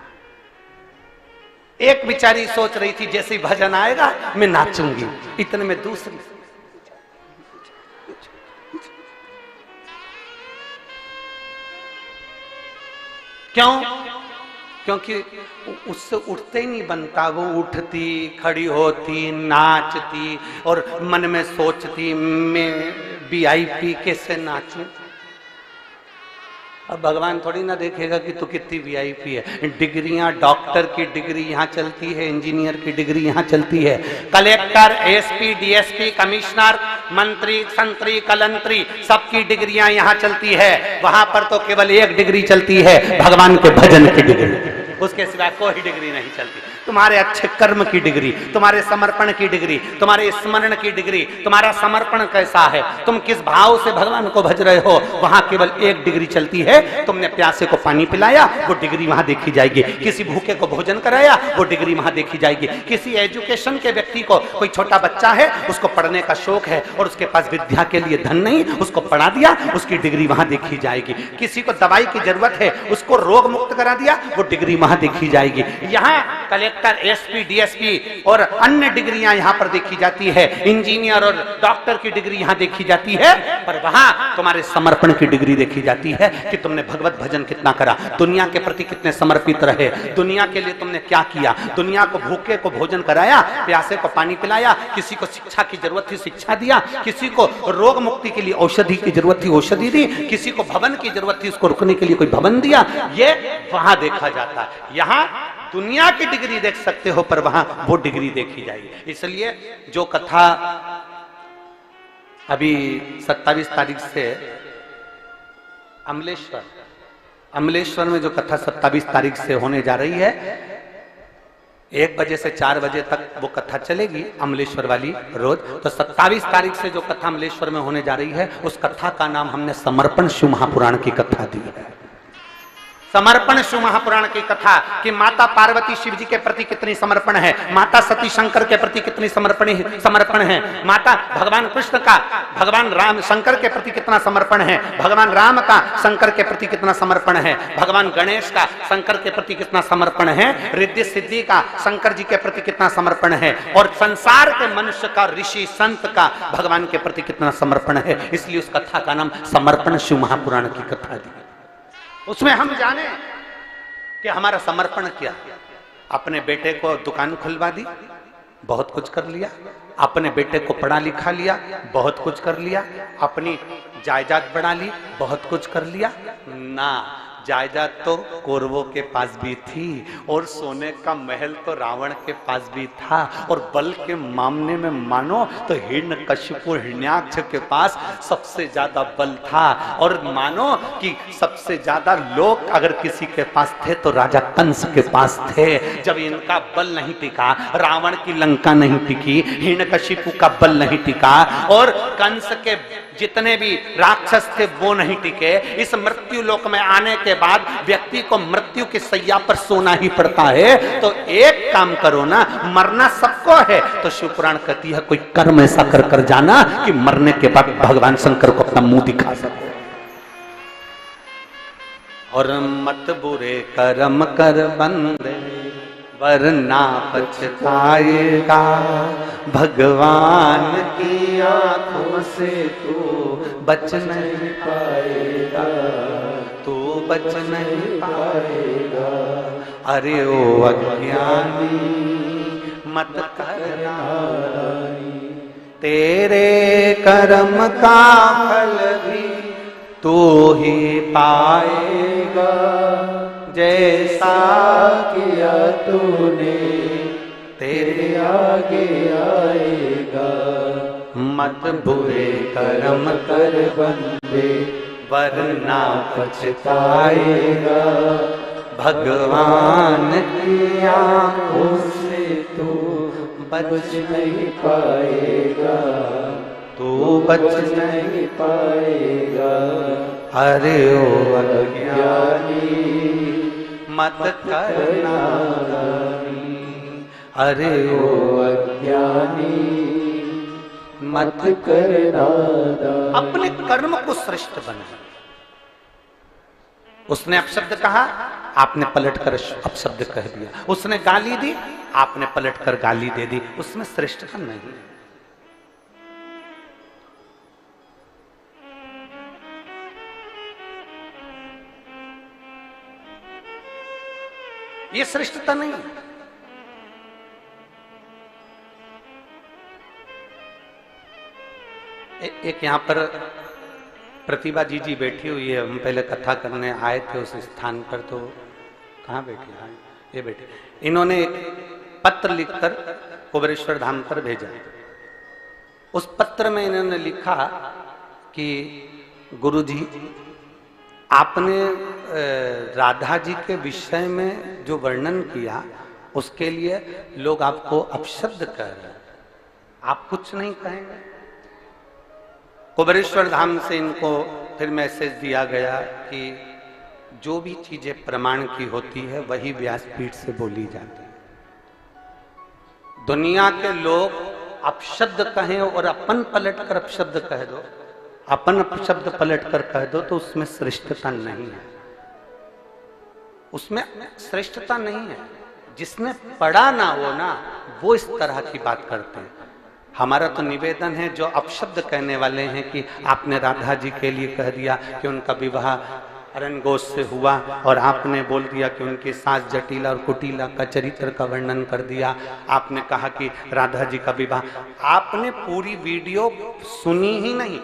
एक बेचारी सोच रही थी जैसे ही भजन आएगा मैं नाचूंगी, इतने में दूसरी, क्यों? क्योंकि उससे उठते ही नहीं बनता, वो उठती, खड़ी होती, नाचती और मन में सोचती मैं वीआईपी कैसे नाचूं। अब भगवान थोड़ी ना देखेगा कि तू कितनी वीआईपी है। डिग्रियां, डॉक्टर की डिग्री यहाँ चलती है, इंजीनियर की डिग्री यहाँ चलती है, कलेक्टर, एसपी, डीएसपी, कमिश्नर, मंत्री, संतरी, कलंतरी, सबकी डिग्रियां यहाँ चलती है। वहां पर तो केवल एक डिग्री चलती है, भगवान के भजन की डिग्री, उसके सिवाय कोई डिग्री नहीं चलती। तुम्हारे अच्छे कर्म की डिग्री, तुम्हारे समर्पण की डिग्री, तुम्हारे स्मरण की डिग्री, तुम्हारा समर्पण कैसा है, तुम किस भाव से भगवान को भज रहे हो, वहां केवल एक डिग्री चलती है। तुमने प्यासे को पानी पिलाया, वो डिग्री वहां देखी जाएगी। किसी भूखे को भोजन कराया, वो डिग्री वहां देखी जाएगी। किसी एजुकेशन के व्यक्ति को, कोई छोटा बच्चा है, उसको पढ़ने का शौक है और उसके पास विद्या के लिए धन नहीं, उसको पढ़ा दिया, उसकी डिग्री वहां देखी जाएगी। किसी को दवाई की जरूरत है, उसको रोग मुक्त करा दिया, वो डिग्री वहां देखी जाएगी। यहाँ कलेक्टर, एसपी, डीएसपी और अन्य डिग्रियां यहाँ पर देखी जाती है, इंजीनियर और डॉक्टर की डिग्री यहाँ देखी जाती है, पर वहां तुम्हारे समर्पण की डिग्री देखी जाती है कि तुमने भगवत भजन कितना करा, दुनिया के प्रति कितने समर्पित रहे, दुनिया के लिए तुमने क्या किया, दुनिया को भूखे को भोजन कराया, प्यासे को पानी पिलाया, किसी को शिक्षा की जरूरत थी शिक्षा दिया, किसी को रोग मुक्ति के लिए औषधि की जरूरत थी औषधि दी, किसी को भवन की जरूरत थी उसको रुकने के लिए कोई भवन दिया। ये वहां देखा जाता है। यहां दुनिया की डिग्री देख सकते हो पर वहां वो डिग्री देखी जाएगी। इसलिए जो कथा अभी 27 तारीख से अमलेश्वर में जो कथा 27 तारीख से होने जा रही है, 1 बजे से 4 बजे तक वो कथा चलेगी अमलेश्वर वाली रोज। तो 27 तारीख से जो कथा अमलेश्वर में होने जा रही है उस कथा का नाम हमने समर्पण शिव महापुराण की कथा दी है। समर्पण शिव महापुराण की कथा कि माता पार्वती शिव जी के प्रति कितनी समर्पण है, माता सती शंकर के प्रति कितनी समर्पण है, माता भगवान कृष्ण का भगवान राम शंकर के प्रति कितना समर्पण है, भगवान राम का शंकर के प्रति कितना समर्पण है, भगवान गणेश का शंकर के प्रति कितना समर्पण है, रिद्धि सिद्धि का शंकर जी के प्रति कितना समर्पण है, और संसार के मनुष्य का ऋषि संत का भगवान के प्रति कितना समर्पण है। इसलिए उस कथा का नाम समर्पण शिव महापुराण की कथा दी। उसमें हम जाने कि हमारा समर्पण क्या। अपने बेटे को दुकान खुलवा दी, बहुत कुछ कर लिया, अपने बेटे को पढ़ा लिखा लिया, बहुत कुछ कर लिया, अपनी जायदाद बढ़ा ली, बहुत कुछ कर लिया ना। जायदाद तो कौरवों के पास भी थी और सोने का महल तो रावण के पास भी था, और बल के मामले में मानो तो हिरण्यकशिपु हिरण्याक्ष के पास सबसे ज्यादा बल था, और मानो कि सबसे ज्यादा लोग अगर किसी के पास थे तो राजा कंस के पास थे। जब इनका बल नहीं टिका, रावण की लंका नहीं टिकी, हिरण्यकशिपु का बल नहीं टिका, और कंस के जितने भी राक्षस थे वो नहीं टिके, इस मृत्यु लोक में आने के बाद व्यक्ति को मृत्यु की सैया पर सोना ही पड़ता है। तो एक काम करो ना, मरना सबको है, तो शिवपुराण कहती है कोई कर्म ऐसा कर कर जाना कि मरने के बाद भगवान शंकर को अपना मुंह दिखा सके। और मत बुरे कर्म कर बंदे वरना पछताएगा, भगवान की आंखों से तू बच नहीं पाएगा, तू बच नहीं पाएगा। अरे ओ अज्ञानी मत करना, तेरे कर्म का फल भी तू ही पाएगा, जैसा किया तूने तेरे आगे आएगा। मत बुरे कर्म कर बंदे वरना पछताएगा, भगवान की आंखों से तू बच नहीं पाएगा, तू बच नहीं पाएगा। अरे ओ अज्ञानी मत करना, अरे ओ अज्ञानी मत करना। अपने कर्म को श्रेष्ठ बना। उसने अपशब्द कहा, आपने पलटकर अपशब्द कह दिया। उसने गाली दी, आपने पलटकर गाली दे दी। उसमें श्रेष्ठता नहीं। ये श्रेष्ठता नहीं है। एक यहां पर प्रतिभा जी बैठी हुई है। हम पहले कथा करने आए थे उस स्थान पर, तो कहाँ बैठी है? ये बैठी। इन्होंने पत्र लिखकर कुबेरेश्वर धाम पर भेजा। उस पत्र में इन्होंने लिखा कि गुरुजी, आपने राधा जी के विषय में जो वर्णन किया उसके लिए लोग आपको अपशब्द कह रहे हैं, आप कुछ नहीं कहेंगे? कुबेरेश्वर धाम से इनको फिर मैसेज दिया गया कि जो भी चीजें प्रमाण की होती है वही व्यासपीठ से बोली जाती है। दुनिया के लोग अपशब्द कहें और अपन पलट कर अपशब्द कह दो, अपन अपशब्द पलट कर कह दो, तो उसमें श्रेष्ठता नहीं है, उसमें श्रेष्ठता नहीं है। जिसने पढ़ा ना हो ना, वो इस तरह की बात करते हैं। हमारा तो निवेदन है, जो अपशब्द कहने वाले हैं कि आपने राधा जी के लिए कह दिया कि उनका विवाह अरण्य घोष से हुआ, और आपने बोल दिया कि उनकी सास जटिला और कुटिला का चरित्र का वर्णन कर दिया, आपने कहा कि राधा जी का विवाह, आपने पूरी वीडियो सुनी ही नहीं।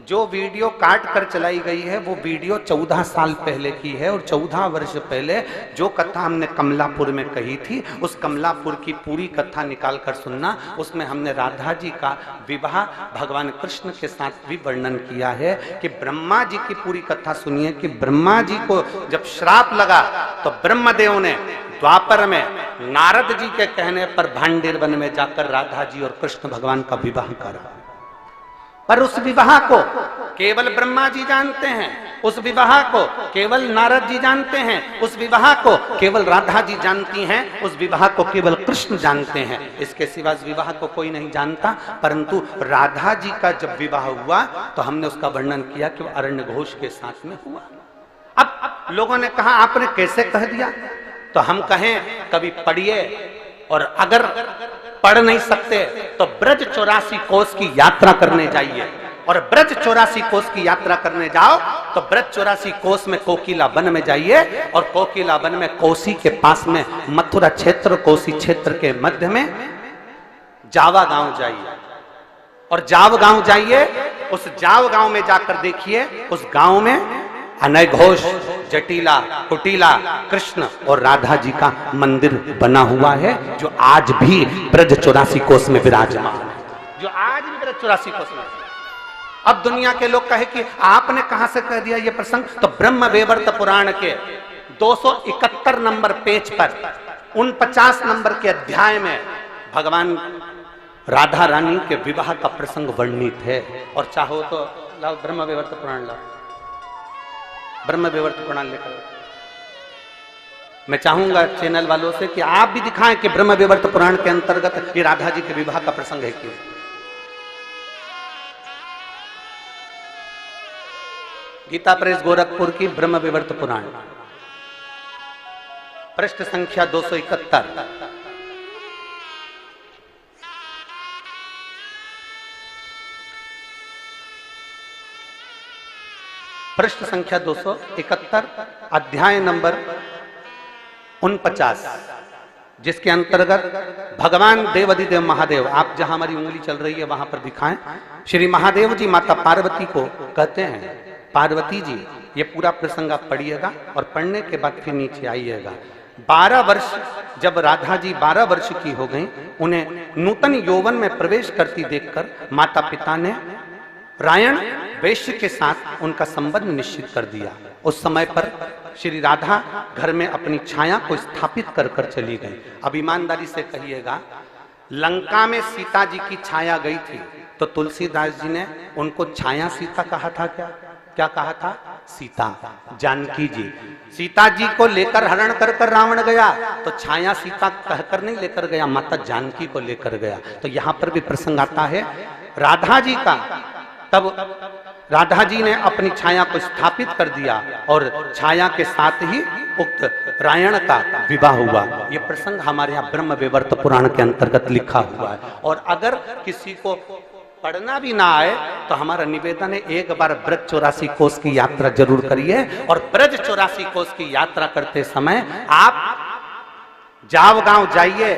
जो वीडियो काट कर चलाई गई है वो वीडियो 14 साल पहले की है, और 14 वर्ष पहले जो कथा हमने कमलापुर में कही थी, उस कमलापुर की पूरी कथा निकाल कर सुनना। उसमें हमने राधा जी का विवाह भगवान कृष्ण के साथ भी वर्णन किया है कि ब्रह्मा जी की पूरी कथा सुनिए कि ब्रह्मा जी को जब श्राप लगा तो ब्रह्मदेव ने द्वापर में नारद जी के कहने पर भांडेर वन में जाकर राधा जी और कृष्ण भगवान का विवाह करा। पर उस विवाह को केवल ब्रह्मा जी जानते हैं, उस विवाह को केवल नारद जी जानते हैं, उस विवाह को केवल राधा जी जानती हैं, उस विवाह को केवल कृष्ण जानते हैं। इसके सिवा इस विवाह को कोई नहीं जानता। परंतु राधा जी का जब विवाह हुआ तो हमने उसका वर्णन किया कि वह अरण्य घोष के साथ में हुआ। अब लोगों ने कहा आपने कैसे कह दिया, तो हम कहें कभी पढ़िए, और अगर पढ़ नहीं सकते तो ब्रज 84 कोस की यात्रा करने जाइए, और ब्रज 84 कोस की यात्रा करने जाओ तो ब्रज 84 कोस में कोकिला वन में जाइए, और कोकिला वन में कोसी के पास में मथुरा क्षेत्र, कोसी क्षेत्र के मध्य में जावा गांव जाइए, और जाव गांव जाइए, उस जाव गांव में जाकर देखिए उस गांव में अनय घोष, जटिला, कुटिला, कृष्ण और राधा जी का मंदिर बना हुआ है, जो आज भी ब्रज 84 कोस में विराजमान है, जो आज भी ब्रज 84 कोस में। अब दुनिया के लोग कहे कि आपने कहां से कह दिया ये प्रसंग, तो ब्रह्म वैवर्त पुराण के 271 नंबर पेज पर 49 नंबर के अध्याय में भगवान राधा रानी के विवाह का प्रसंग वर्णित है। और चाहो तो लाओ ब्रह्म वैवर्त पुराण, लाओ ब्रह्म वैवर्त पुराण लेकर। मैं चाहूंगा चैनल वालों से कि आप भी दिखाएं कि ब्रह्म वैवर्त पुराण के अंतर्गत ये राधा जी के विवाह का प्रसंग है क्यों। गीता प्रेस गोरखपुर की ब्रह्म वैवर्त पुराण, पृष्ठ संख्या 271, पृष्ठ संख्या 271, अध्याय नंबर 49, जिसके अंतर्गत भगवान देवाधिदेव महादेव, आप जहां हमारी उंगली चल रही है वहां पर दिखाएं, श्री महादेव जी माता पार्वती को कहते हैं, पार्वती जी, ये पूरा प्रसंग आप पढ़िएगा और पढ़ने के बाद फिर नीचे आइएगा। 12 वर्ष जब राधा जी 12 वर्ष की हो गई, उन्हें नूतन यौवन में प्रवेश करती देखकर माता पिता ने रायण वैश्य के साथ उनका संबंध निश्चित कर दिया। उस समय पर श्री राधा घर में अपनी छाया को स्थापित कर कर चली गई। अब ईमानदारी से कहिएगा, लंका में सीता जी की छाया गई थी तो तुलसीदास जी ने उनको छाया सीता कहा था। क्या कहा था? सीता, जानकी जी। सीता जी को लेकर हरण कर कर रावण गया तो छाया सीता कहकर नहीं लेकर गया, माता जानकी को लेकर गया। तो यहाँ पर भी प्रसंग आता है राधा जी का। तब राधा जी ने अपनी छाया को स्थापित कर दिया और छाया के साथ ही उक्त रायण का विवाह हुआ। ये प्रसंग हमारे यहाँ ब्रह्म वैवर्त पुराण के अंतर्गत लिखा हुआ है। और अगर किसी को पढ़ना भी ना आए तो हमारा निवेदन है, एक बार ब्रज 84 कोस की यात्रा जरूर करिए। और ब्रज 84 कोस की यात्रा करते समय आप जाव गांव जाइए,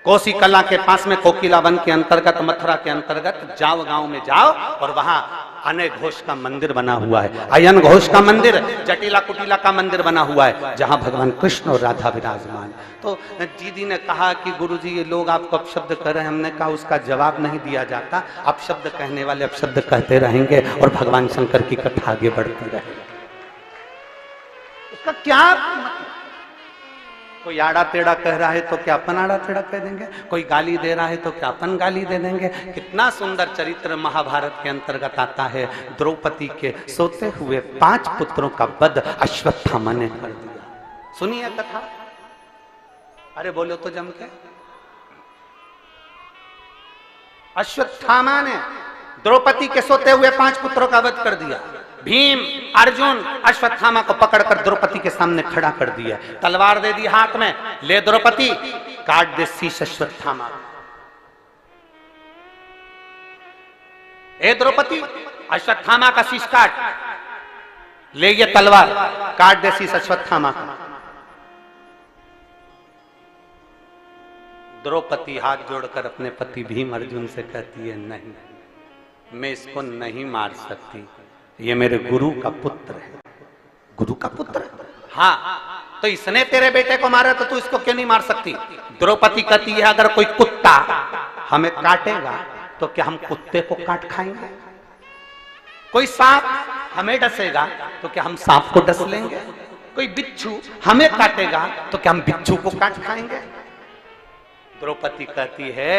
कोसी कला के पास में कोकिला वन के अंतर्गत, मथुरा के अंतर्गत जाव गांव में जाओ और वहां अनय घोष का मंदिर बना हुआ है, अयन घोष का मंदिर, जटिला कुटिला का मंदिर बना हुआ है, जहां भगवान कृष्ण और राधा विराजमान। तो दीदी ने कहा कि गुरुजी ये लोग आपको अपशब्द कर रहे हैं। हमने कहा उसका जवाब नहीं दिया जाता, अपशब्द कहने वाले अपशब्द कहते रहेंगे और भगवान शंकर की कथा आगे बढ़ती रहेगी। उसका क्या, कोई आड़ा टेढ़ा कह रहा है तो क्या अपन आड़ा टेढ़ा कह देंगे, कोई गाली दे रहा है तो क्या अपन गाली दे देंगे। कितना सुंदर चरित्र महाभारत के अंतर्गत आता है। द्रौपदी के सोते हुए 5 पुत्रों का वध अश्वत्थामा ने कर दिया। सुनिए कथा, अरे बोलो तो जम के। अश्वत्थामा ने द्रौपदी के सोते हुए 5 पुत्रों का वध कर दिया। भीम अर्जुन अश्वत्थामा को पकड़कर द्रौपदी के सामने खड़ा कर दिया, तलवार दे दी हाथ में, ले द्रौपदी काट दे शीश अश्वत्थामा। ए द्रौपदी अश्वत्थामा का शीश काट, ले ये तलवार काट दे शीश अश्वत्थामा का। द्रौपदी हाथ जोड़कर अपने पति भीम अर्जुन से कहती है, नहीं मैं इसको नहीं मार सकती, ये मेरे गुरु का पुत्र है। गुरु का पुत्र? हाँ, तो इसने तेरे बेटे को मारा तो तू इसको क्यों नहीं मार सकती? द्रौपदी कहती है, अगर कोई कुत्ता हमें काटेगा तो क्या हम कुत्ते को काट खाएंगे? कोई सांप हमें डसेगा तो क्या हम सांप को डस लेंगे? कोई बिच्छू हमें काटेगा तो क्या हम बिच्छू को काट खाएंगे? द्रौपदी कहती है,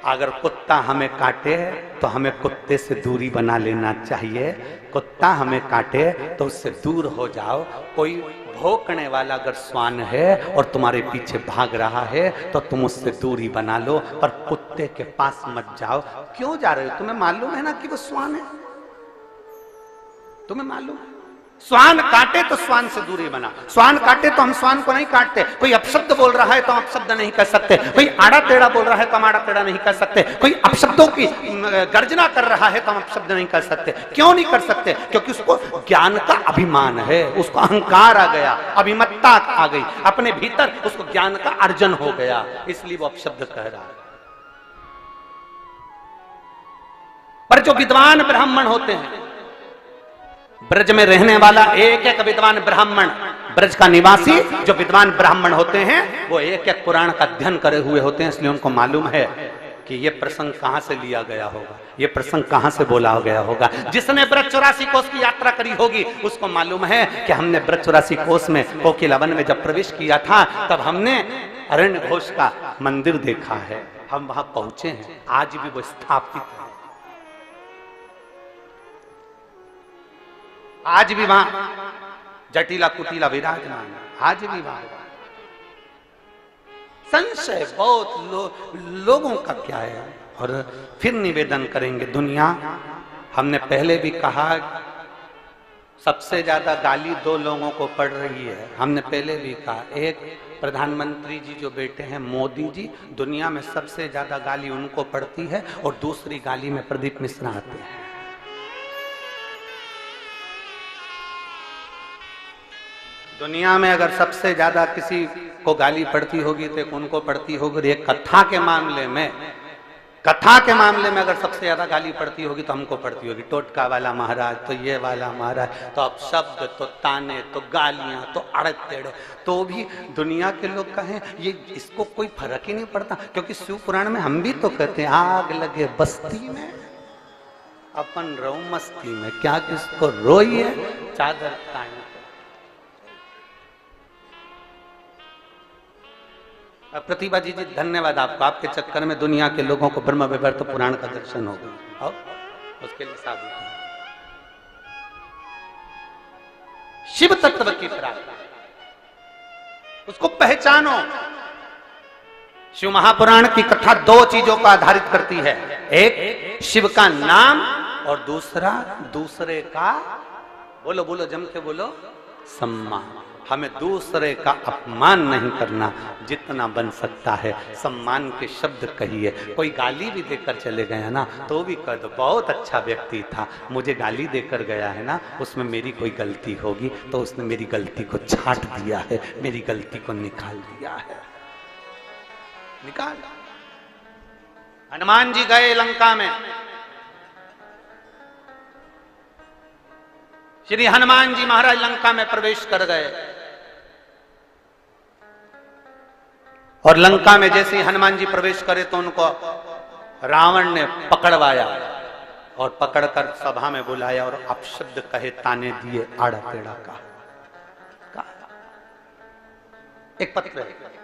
अगर कुत्ता हमें काटे तो हमें कुत्ते से दूरी बना लेना चाहिए। कुत्ता हमें काटे तो उससे दूर हो जाओ। कोई भौंकने वाला अगर श्वान है और तुम्हारे पीछे भाग रहा है तो तुम उससे दूरी बना लो, पर कुत्ते के पास मत जाओ। क्यों जा रहे हो? तुम्हें मालूम है ना कि वो श्वान है? तुम्हें मालूम है? श्वान काटे तो श्वान से दूरी बना। श्वान काटे तो हम श्वान को नहीं काटते। कोई अपशब्द बोल रहा है तो हम अपशब्द नहीं कर सकते। कोई आड़ा टेढ़ा बोल रहा है तो हम आड़ा टेढ़ा नहीं कर सकते। कोई अपशब्दों की गर्जना कर रहा है तो हम अपशब्द नहीं कर सकते। क्यों नहीं कर सकते? क्योंकि उसको ज्ञान का अभिमान है, उसको अहंकार आ गया, अभिमत्ता आ गई, अपने भीतर उसको ज्ञान का अर्जन हो गया, इसलिए वो अपशब्द कह रहा है। पर जो विद्वान ब्राह्मण होते हैं, ब्रज में रहने वाला एक एक विद्वान ब्राह्मण, ब्रज का निवासी जो विद्वान ब्राह्मण होते हैं, वो एक एक पुराण का अध्ययन करे हुए होते हैं। इसलिए उनको मालूम है कि ये प्रसंग कहां से लिया गया होगा, ये प्रसंग कहां से बोला गया होगा। जिसने ब्रज 84 कोस की यात्रा करी होगी उसको मालूम है कि हमने ब्रज 84 कोस में कोकिलावन में जब प्रवेश किया था तब हमने अरण्य घोष का मंदिर देखा है। हम वहां पहुंचे हैं, आज भी वो स्थापित है, आज भी वहां जटिला कुटिला विराजमान, आज भी वहां संशय बहुत लोगों का क्या है। और फिर निवेदन करेंगे, दुनिया, हमने पहले भी कहा सबसे ज्यादा गाली दो लोगों को पड़ रही है। हमने पहले भी कहा, एक प्रधानमंत्री जी जो बेटे हैं मोदी जी, दुनिया में सबसे ज्यादा गाली उनको पड़ती है, और दूसरी गाली में प्रदीप मिश्रा आते हैं। दुनिया में अगर सबसे ज्यादा किसी को गाली पड़ती होगी तो उनको पड़ती होगी। एक कथा के मामले में, कथा के मामले में अगर सबसे ज्यादा गाली पड़ती होगी तो हमको पड़ती होगी। टोटका वाला महाराज, तो ये वाला महाराज, तो अब शब्द, तो ताने, तो गालियां, तो अड़े टेढ़े, तो भी दुनिया के लोग कहें ये, इसको कोई फर्क ही नहीं पड़ता। क्योंकि शिव पुराण में हम भी तो कहते हैं, आग लगे बस्ती में अपन रो मस्ती में, क्या किसको रोइए चादर ताने। प्रतिभा जी धन्यवाद आपको, आपके चक्कर में दुनिया के लोगों को ब्रह्म विवर्त पुराण का दर्शन हो गया, और उसके लिए साधु। शिव तत्व की प्राप्ति, उसको पहचानो। शिव महापुराण की कथा दो चीजों को आधारित करती है, एक शिव का नाम और दूसरा दूसरे का, बोलो बोलो जम के बोलो, सम्मान। हमें दूसरे का अपमान नहीं करना, जितना बन सकता है सम्मान के शब्द कहिए। कोई गाली भी देकर चले गया ना तो भी कह दो बहुत अच्छा व्यक्ति था, मुझे गाली देकर गया है ना, उसमें मेरी कोई गलती होगी तो उसने मेरी गलती को छाट दिया है, मेरी गलती को निकाल दिया है, निकाल। हनुमान जी गए लंका में, श्री हनुमान जी महाराज लंका में प्रवेश कर गए, और लंका में जैसे ही हनुमान जी प्रवेश करे तो उनको रावण ने पकड़वाया और पकड़कर सभा में बुलाया और अपशब्द कहे, ताने दिए, आड़ा टेढ़ा कहा। एक पत्र है,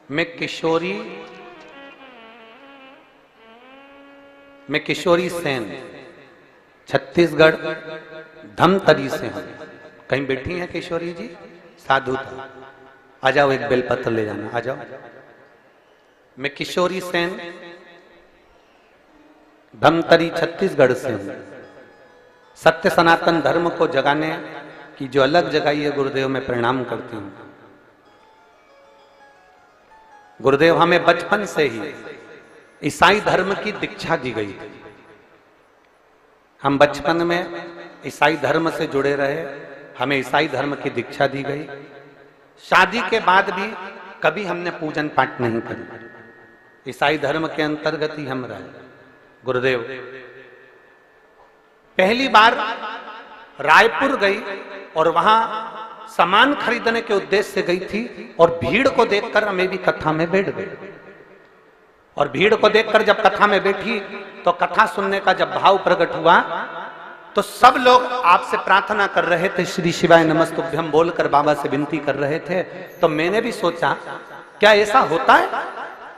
मैं किशोरी सेन, छत्तीसगढ़ धमतरी से हूं। कहीं बैठी हैं किशोरी जी? साधु था। आ जाओ, एक बेलपत्र ले जाना, आ जाओ। मैं किशोरी सेन धमतरी छत्तीसगढ़ से हूं। सत्य सनातन धर्म को जगाने की जो अलग जगाई है गुरुदेव, मैं प्रणाम करती हूं। गुरुदेव, हमें बचपन से ही ईसाई धर्म की दीक्षा दी गई थी। हम बचपन में ईसाई धर्म से जुड़े रहे, हमें ईसाई धर्म की दीक्षा दी गई। शादी के बाद भी कभी हमने पूजन पाठ नहीं करी, ईसाई धर्म के अंतर्गत ही हम रहे। गुरुदेव, पहली बार रायपुर गई और वहां सामान खरीदने के उद्देश्य से गई थी, और भीड़ को देखकर हमें भी कथा में बैठ गई। और भीड़ को देखकर जब कथा में बैठी तो कथा सुनने का जब भाव प्रकट हुआ तो सब लोग आपसे प्रार्थना कर रहे थे, श्री शिवाय नमस्तुभ्यम बोलकर बाबा से विनती कर रहे थे। तो मैंने भी सोचा क्या ऐसा होता है,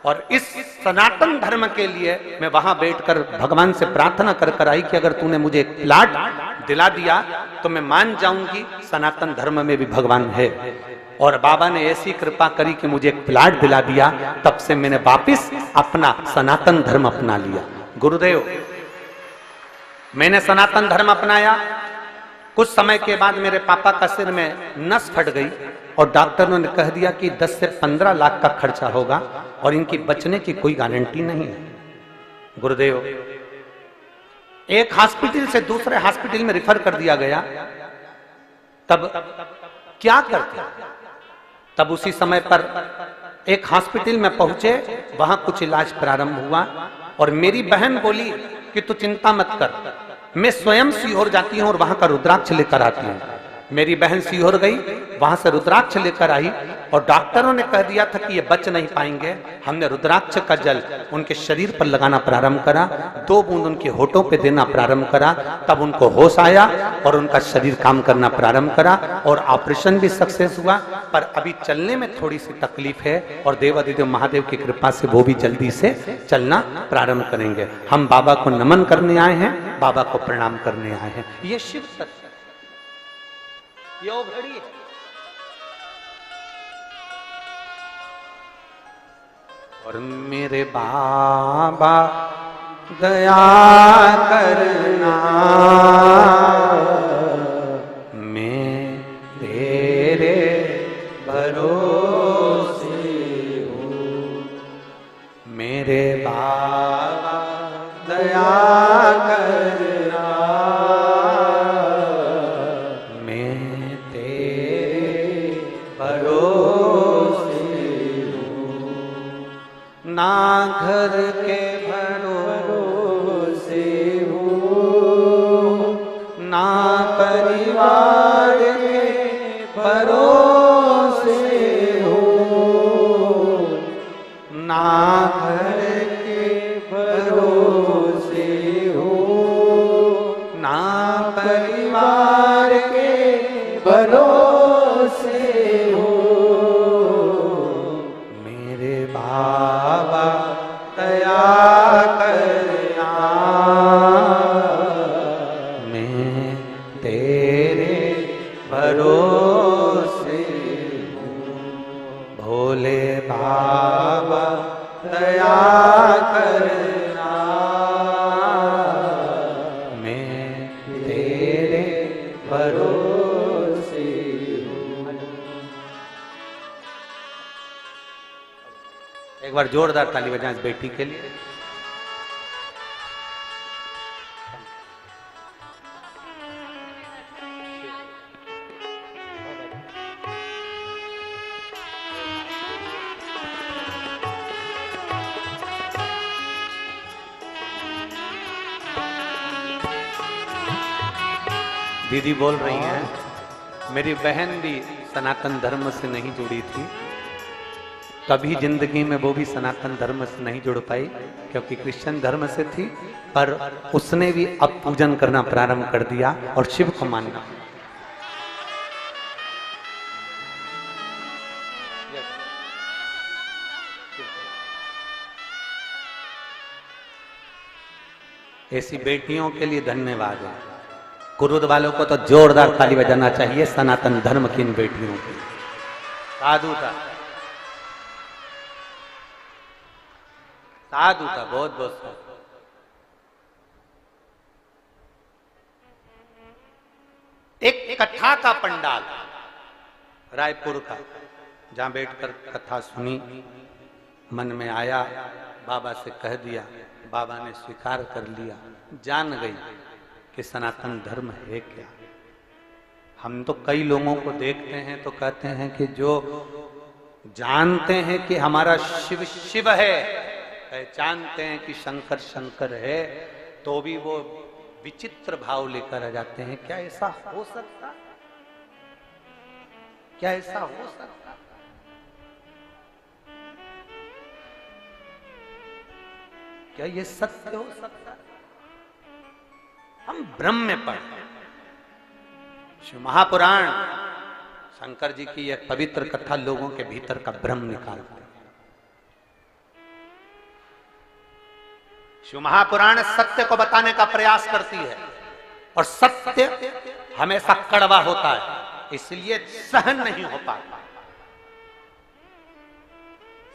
और इस सनातन धर्म के लिए मैं वहां बैठकर भगवान से प्रार्थना कर कर आई कि अगर तूने मुझे एक प्लाट दिला दिया तो मैं मान जाऊंगी सनातन धर्म में भी भगवान है। और बाबा ने ऐसी कृपा करी कि मुझे एक प्लाट दिला दिया। तब से मैंने वापिस अपना सनातन धर्म अपना लिया। गुरुदेव, मैंने सनातन धर्म अपनाया। कुछ समय के बाद मेरे पापा का सिर में नस फट गई और डॉक्टरों ने कह दिया कि 10 से 15 लाख का खर्चा होगा और इनकी बचने की कोई गारंटी नहीं है। गुरुदेव, एक हॉस्पिटल से दूसरे हॉस्पिटल में रिफर कर दिया गया। तब क्या करते? तब उसी समय पर एक हॉस्पिटल में पहुंचे, वहां कुछ इलाज प्रारंभ हुआ और मेरी बहन बोली कि तू चिंता मत कर, मैं स्वयं सीहोर जाती हूं और वहां का रुद्राक्ष लेकर आती हूं। मेरी बहन सीहोर गई, वहां से रुद्राक्ष लेकर आई और डॉक्टरों ने कह दिया था कि ये बच नहीं पाएंगे। हमने रुद्राक्ष का जल उनके शरीर पर लगाना प्रारंभ करा, 2 बूंद उनके होठों पे देना प्रारंभ करा। तब उनको होश आया और उनका शरीर काम करना प्रारंभ करा और ऑपरेशन भी सक्सेस हुआ। पर अभी चलने में थोड़ी सी तकलीफ है और देवाधिदेव महादेव की कृपा से वो भी जल्दी से चलना प्रारंभ करेंगे। हम बाबा को नमन करने आए हैं, बाबा को प्रणाम करने आए हैं। ये शिव सत्य, ये वो घड़ी है। और मेरे बाबा दया करना, मैं तेरे भरोसे हूँ। मेरे बाबा दया करना, मैं तेरे भरोसे हूँ। ना घर के भरोसे हूँ, ना परिवार के भरोसे हूँ, ना घर के भरोसे हूँ, ना परिवार के भरोसे हूँ। मेरे बाबा दया करना, मैं तेरे भरोसे हूँ। भोले बाबा दया करना, मैं तेरे भरोसे हूँ। एक बार जोरदार ताली बजाएं इस बेटी के लिए। दीदी बोल रही हैं, मेरी बहन भी सनातन धर्म से नहीं जुड़ी थी, कभी जिंदगी में वो भी सनातन धर्म से नहीं जुड़ पाई क्योंकि क्रिश्चियन धर्म से थी। पर उसने भी अब पूजन करना प्रारंभ कर दिया और शिव को मानना। ऐसी बेटियों के लिए धन्यवाद है। कुरुद वालों को तो जोरदार ताली बजाना चाहिए सनातन धर्म की इन बेटियों के लिए। साधु था, साधु था, बहुत बहुत साधु। एक कथा का पंडाल रायपुर का, जहां बैठकर कथा सुनी, मन में आया, बाबा से कह दिया, बाबा ने स्वीकार कर लिया, जान गई कि सनातन धर्म है क्या। हम तो कई लोगों को देखते हैं तो कहते हैं कि जो जानते हैं कि हमारा शिव शिव है, पहचानते हैं कि शंकर शंकर है, तो भी वो विचित्र भाव लेकर आ जाते हैं। क्या ऐसा हो सकता? क्या ऐसा हो सकता? क्या ये सत्य हो सकता? हम भ्रम में पड़े। शिव महापुराण शंकर जी की यह पवित्र कथा लोगों के भीतर का भ्रम निकालती है। शिव महापुराण सत्य को बताने का प्रयास करती है, और सत्य हमेशा कड़वा होता है, इसलिए सहन नहीं हो पाता।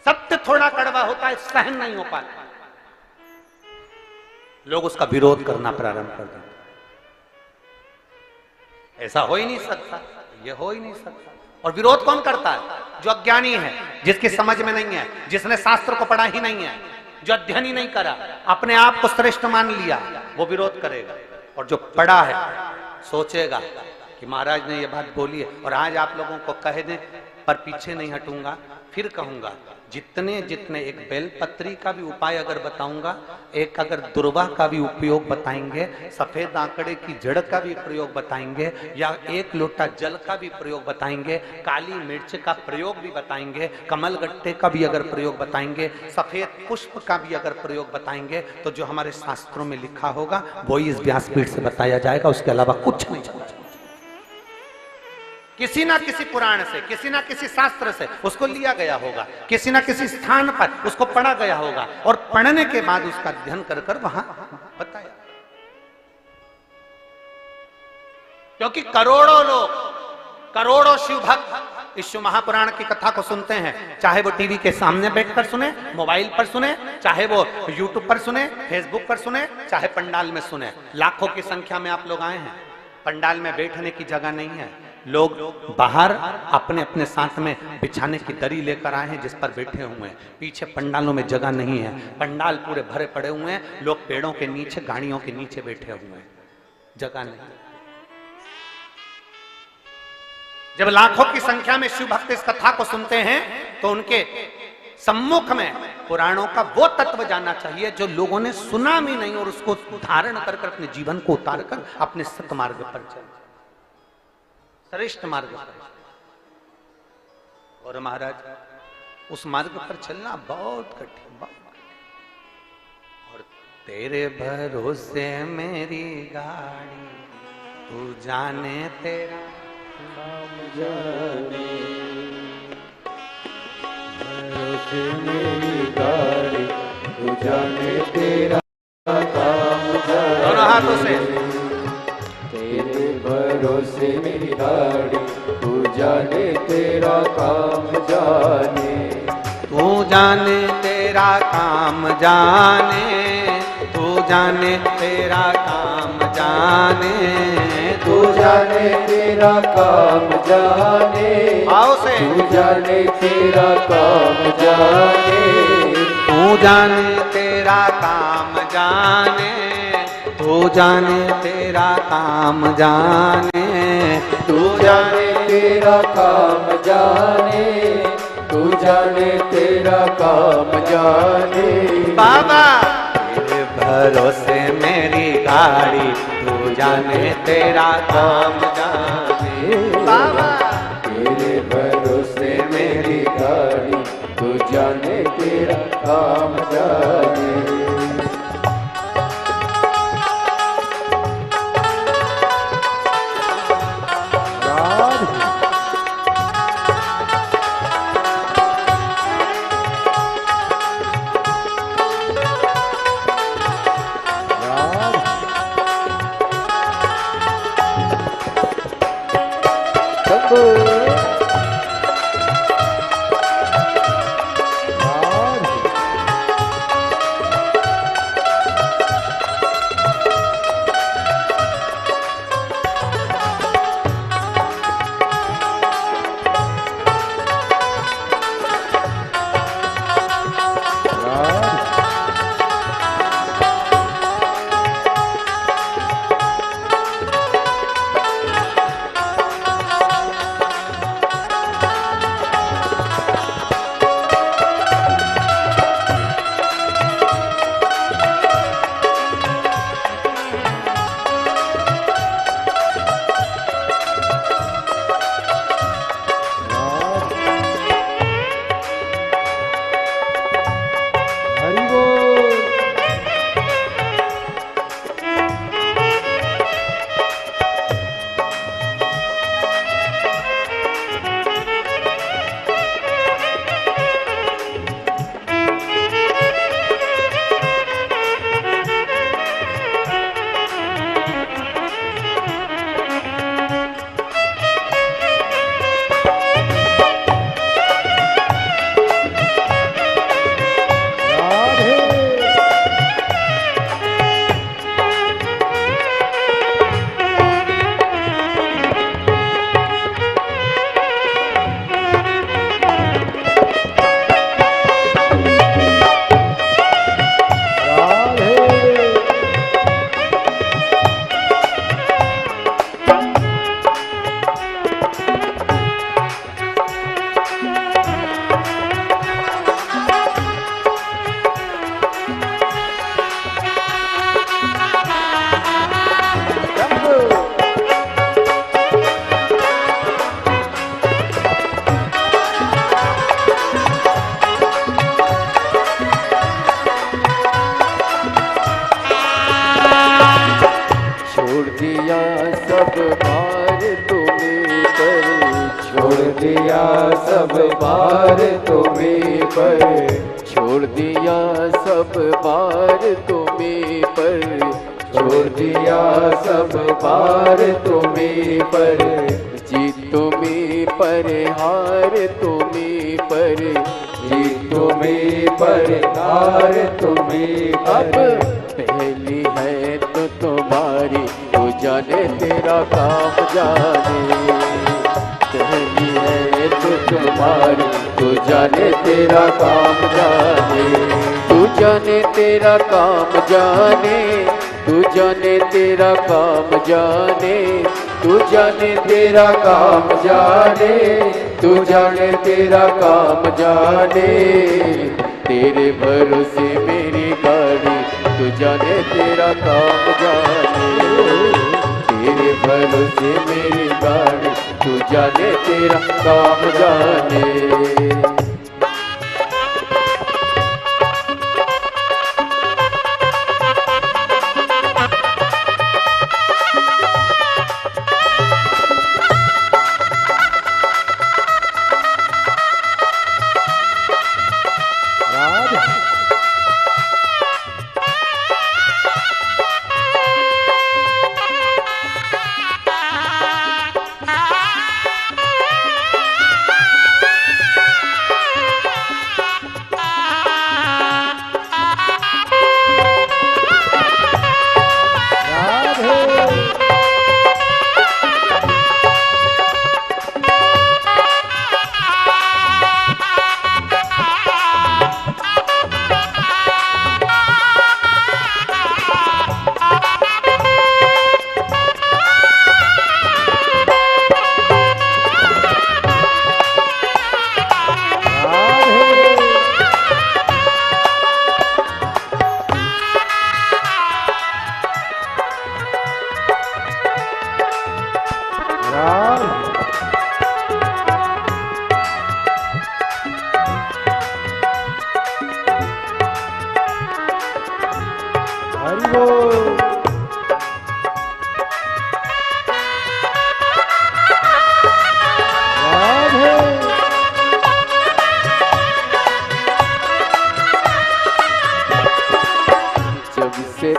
सत्य थोड़ा कड़वा होता है, सहन नहीं हो पाता, लोग उसका विरोध करना प्रारंभ कर देते। ऐसा हो ही नहीं सकता, ये हो ही नहीं सकता। और विरोध कौन करता है? जो अज्ञानी है, जिसकी समझ में नहीं है, जिसने शास्त्र को पढ़ा ही नहीं है, जो अध्ययन ही नहीं करा, अपने आप को श्रेष्ठ मान लिया, वो विरोध करेगा। और जो पढ़ा है सोचेगा कि महाराज ने ये बात बोली है, और आज आप लोगों को कह दें पर पीछे नहीं हटूंगा, फिर कहूंगा, जितने जितने एक बेलपत्री का भी उपाय अगर बताऊंगा, एक अगर दुर्वा का भी उपयोग बताएंगे, सफेद आंकड़े की जड़ का भी प्रयोग बताएंगे, या एक लोटा जल का भी प्रयोग बताएंगे, काली मिर्च का प्रयोग भी बताएंगे, कमल गट्टे का भी अगर प्रयोग बताएंगे, सफेद पुष्प का भी अगर प्रयोग बताएंगे, तो जो हमारे शास्त्रों में लिखा होगा वही इस व्यासपीठ से बताया जाएगा, उसके अलावा कुछ नहीं चलेगा। किसी ना किसी पुराण से, किसी ना किसी शास्त्र से उसको लिया गया होगा, किसी ना किसी स्थान पर उसको पढ़ा गया होगा, और पढ़ने के बाद उसका अध्ययन कर कर वहां बताया। क्योंकि करोड़ों लोग, करोड़ों शिव भक्त इस शिव महापुराण की कथा को सुनते हैं, चाहे वो टीवी के सामने बैठकर सुने, मोबाइल पर सुने, चाहे वो यूट्यूब पर सुने, फेसबुक पर सुने, चाहे पंडाल में सुने। लाखों की संख्या में आप लोग आए हैं, पंडाल में बैठने की जगह नहीं है, लोग बाहर अपने अपने साथ में बिछाने की दरी लेकर आए हैं जिस पर बैठे हुए हैं। पीछे पंडालों में जगह नहीं है, पंडाल पूरे भरे पड़े हुए हैं, लोग पेड़ों के नीचे, गाड़ियों के नीचे बैठे हुए हैं, जगह नहीं। जब लाखों की संख्या में शिव भक्त इस कथा को सुनते हैं तो उनके सम्मुख में पुराणों का वो तत्व जानना चाहिए जो लोगों ने सुना भी नहीं, और उसको धारण कर कर अपने जीवन को उतार कर अपने सत्मार्ग पर चल, श्रेष्ठ मार्ग पर। और महाराज उस मार्ग पर चलना बहुत कठिन, बहुत कठिन। और तेरे भरोसे मेरी गाड़ी, तू जाने तेरा नाम जाने, भरोसे मेरी गाड़ी, तू जाने तेरा काम जाने। दोनों हाथों से। तेरे भरोसे मेरी गाड़ी, तू जाने तेरा काम जाने, तू जाने तेरा काम जाने, तू जाने तेरा काम जाने, तू जाने तेरा काम जाने, आओ से। तू जाने तेरा काम जाने, तू जाने तेरा काम जाने, तू जाने तेरा काम जाने, तू जाने तेरा काम जाने, तू जाने तेरा काम जाने। बाबा तेरे भरोसे मेरी गाड़ी, तू जाने तेरा काम जाने। बाबा तेरे भरोसे मेरी गाड़ी, तू जाने तेरा काम जाने। सब बार तुम्हीं पर, छोड़ दिया सब बार तुम्हीं पर, छोड़ दिया सब बार तुम्हीं पर, जीत तुम्हीं पर हार तुम्हीं पर, जीत तुम्हीं पर हार तुम्हीं पर। अब पहली है तो तुम्हारी, तू जाने तेरा काम जाने, पहली है तो तुम्हारी, तू जाने तेरा काम जाने, तू जाने तेरा काम जाने, तू जाने तेरा काम जाने, तू जाने तेरा काम जाने, तू जाने तेरा काम जाने। तेरे भरोसे मेरी गाड़ी, तू जाने तेरा काम जाने, तेरे भरोसे मेरी गाड़ी, तू जाने तेरा काम जाने।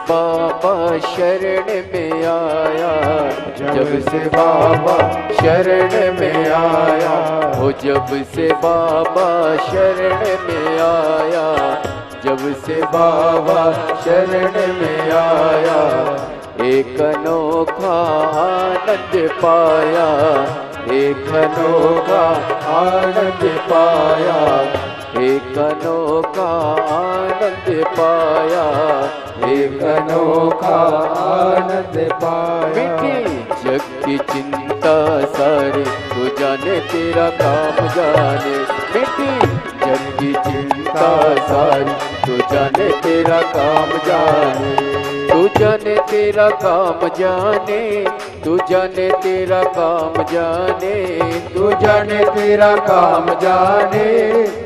बाबा शरण में आया, जब से बाबा शरण में आया, हो जब से बाबा शरण में आया, जब से बाबा शरण में आया, एक अनोखा आनंद पाया, एक अनोखा आनंद पाया, एक अनोखा आनंद पाया, एक अनोखा आनंद पाया। मिट्टी जग की चिंता सारी तू जाने, तेरा काम जाने। मिट्टी जग की चिंता सारी तू जाने, तेरा काम जाने। तू जाने तेरा काम जाने, तू जाने तेरा काम जाने, तू जाने तेरा काम जाने,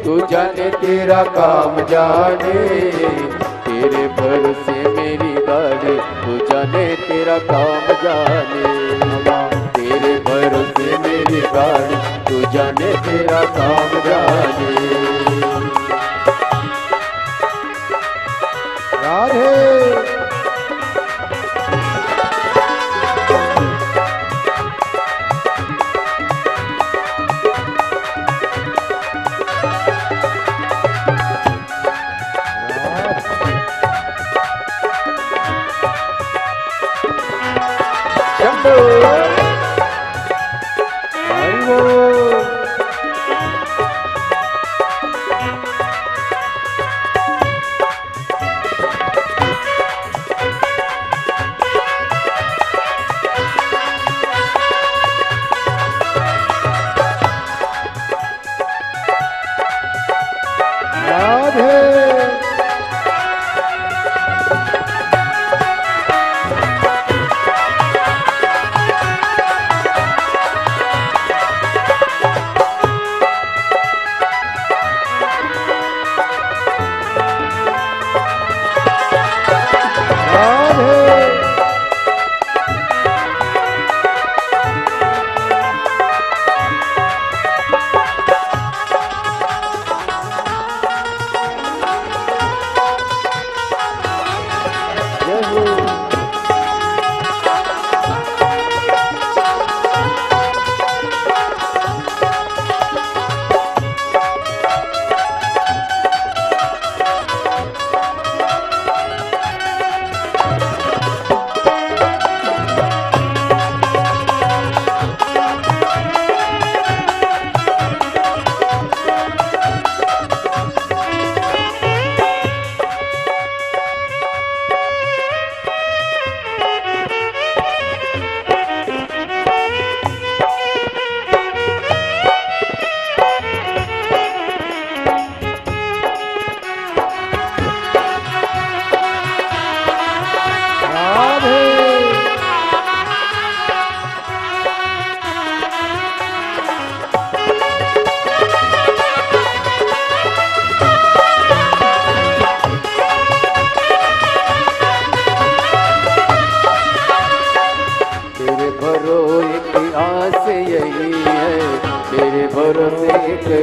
तू जाने तेरा काम जाने। तेरे भरोसे मेरी गाड़ी, तू जाने तेरा काम जाने। तेरे भरोसे मेरी गाड़ी, तू जाने तेरा काम जाने। राधे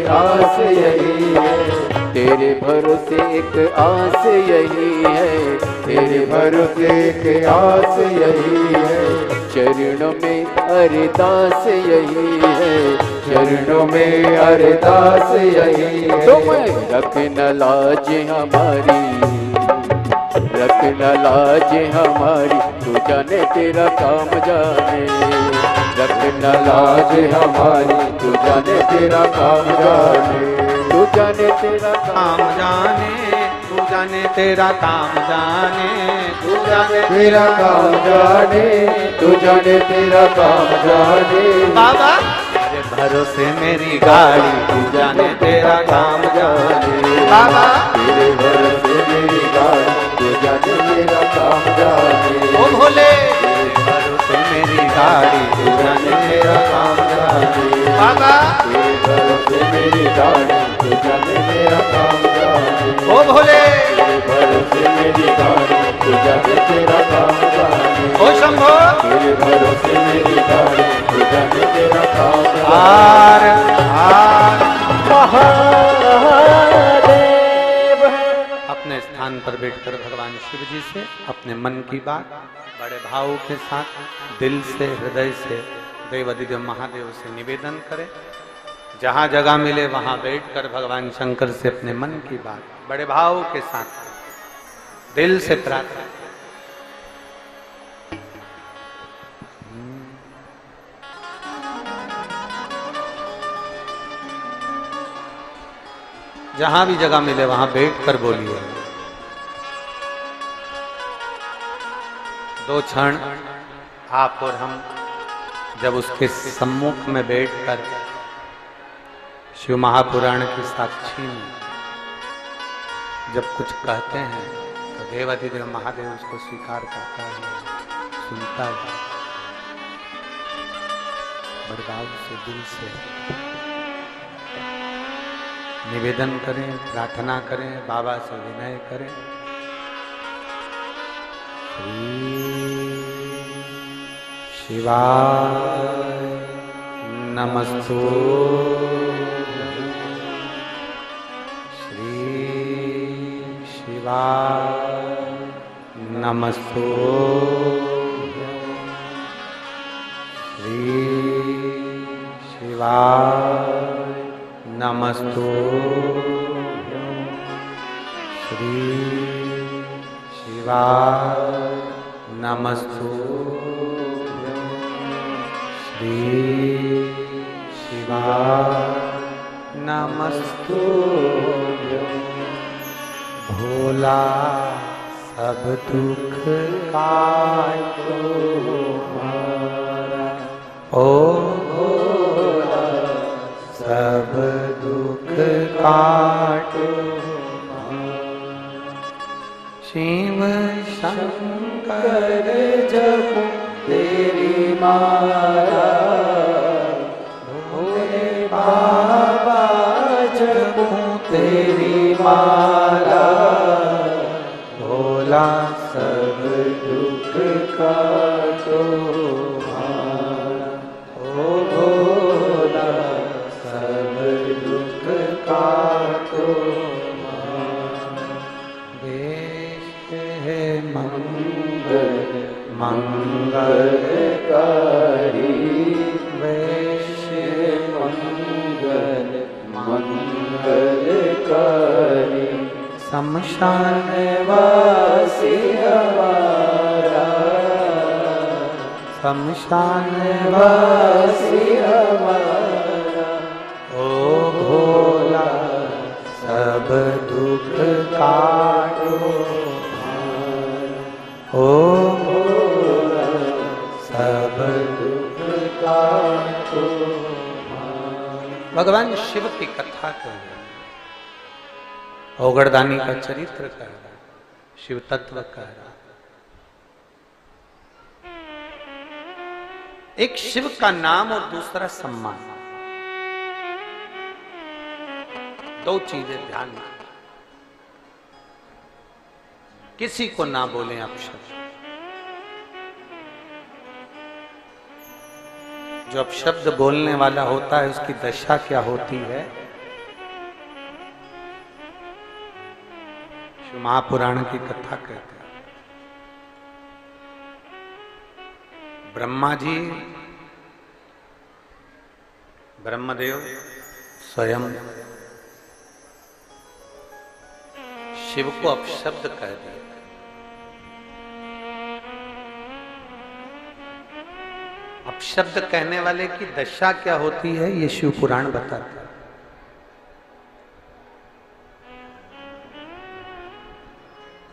आस यही है, तेरे भरोसे एक आस यही है, तेरे भरोसे एक आस यही है। चरणों में अरदास यही है, चरणों में अरदास यही है। तुम रखना लाज हमारी, रखना लाज हमारी, तू जाने तेरा काम जाने। रखना लाज हमारी, तू जाने तेरा काम जाने। तू जाने तेरा काम जाने, तू जाने तेरा काम जाने, तू जाने तेरा काम जाने, तू जाने तेरा काम जाने। बाबा तेरे भरोसे मेरी गाड़ी, तू जाने तेरा काम जाने। बाबा तेरे भरोसे मेरी गाड़ी, तू जाने तेरा काम जाने। ओ भोले तेरे भरोसे मेरी गाड़ी, तू जाने तेरा काम जाने। बाबा तेरे भरोसे मेरी गाड़ी, तू जाने तेरा काम जाने। ओ भोले तेरे भरोसे मेरी गाड़ी, तू जाने तेरा काम जाने। ओ शंभो तेरे भरोसे मेरी गाड़ी, तू जाने तेरा काम जाने। आर आर महादेव अपने स्थान पर बैठकर भगवान शिव जी से अपने मन की बात बड़े भाव के साथ दिल से हृदय से देवाधिदेव महादेव से निवेदन करें। जहां जगह मिले वहां बैठकर भगवान शंकर से अपने मन की बात बड़े भाव के साथ दिल से प्रार्थना। जहां भी जगह मिले वहां बैठकर बोलिए। 2 क्षण आप और हम जब उसके सम्मुख में बैठकर शिव महापुराण की साक्षी में जब कुछ कहते हैं तो देवाधिदेव महादेव उसको स्वीकार करता है, सुनता है। बड़े भाव से दिल से निवेदन करें, प्रार्थना करें, बाबा से विनय करें। शिवाय नमस्तु श्री शिवाय नमस्तु श्री शिवाय नमस्तु श्री शिवाय नमस्तु श्री शिवाय नमस्तु। भोला सब दुख काटो हमारा, ओ भोला सब दुख काटो शिव शंकर जपो तेरी माला, भोले बाबा जपो तेरी माला। भोला सब दुख काटो हमारा, ओ भोला सब दुख काटो हमारा। देश है मंगल मंगलकारी, वैश्य मंगल मंगलकारी। शमशान वासी हमारा, शमशान वासी हमारा। ओ भोला सब दुख काटो, ओ भोला सब दुख काटो। भगवान शिव की कथा कर रहे, औगड़दानी का चरित्र कर रहा, शिव तत्व कह रहा। एक शिव का नाम और दूसरा सम्मान, 2 चीजें ध्यान में। किसी को ना बोलें अपशब्द। जो अपशब्द बोलने वाला होता है उसकी दशा क्या होती है, शिव महापुराण की कथा कहते हैं। ब्रह्मा जी, ब्रह्मदेव स्वयं शिव को अपशब्द कह दिया। अपशब्द कहने वाले की दशा क्या होती है ये शिव पुराण बताता है।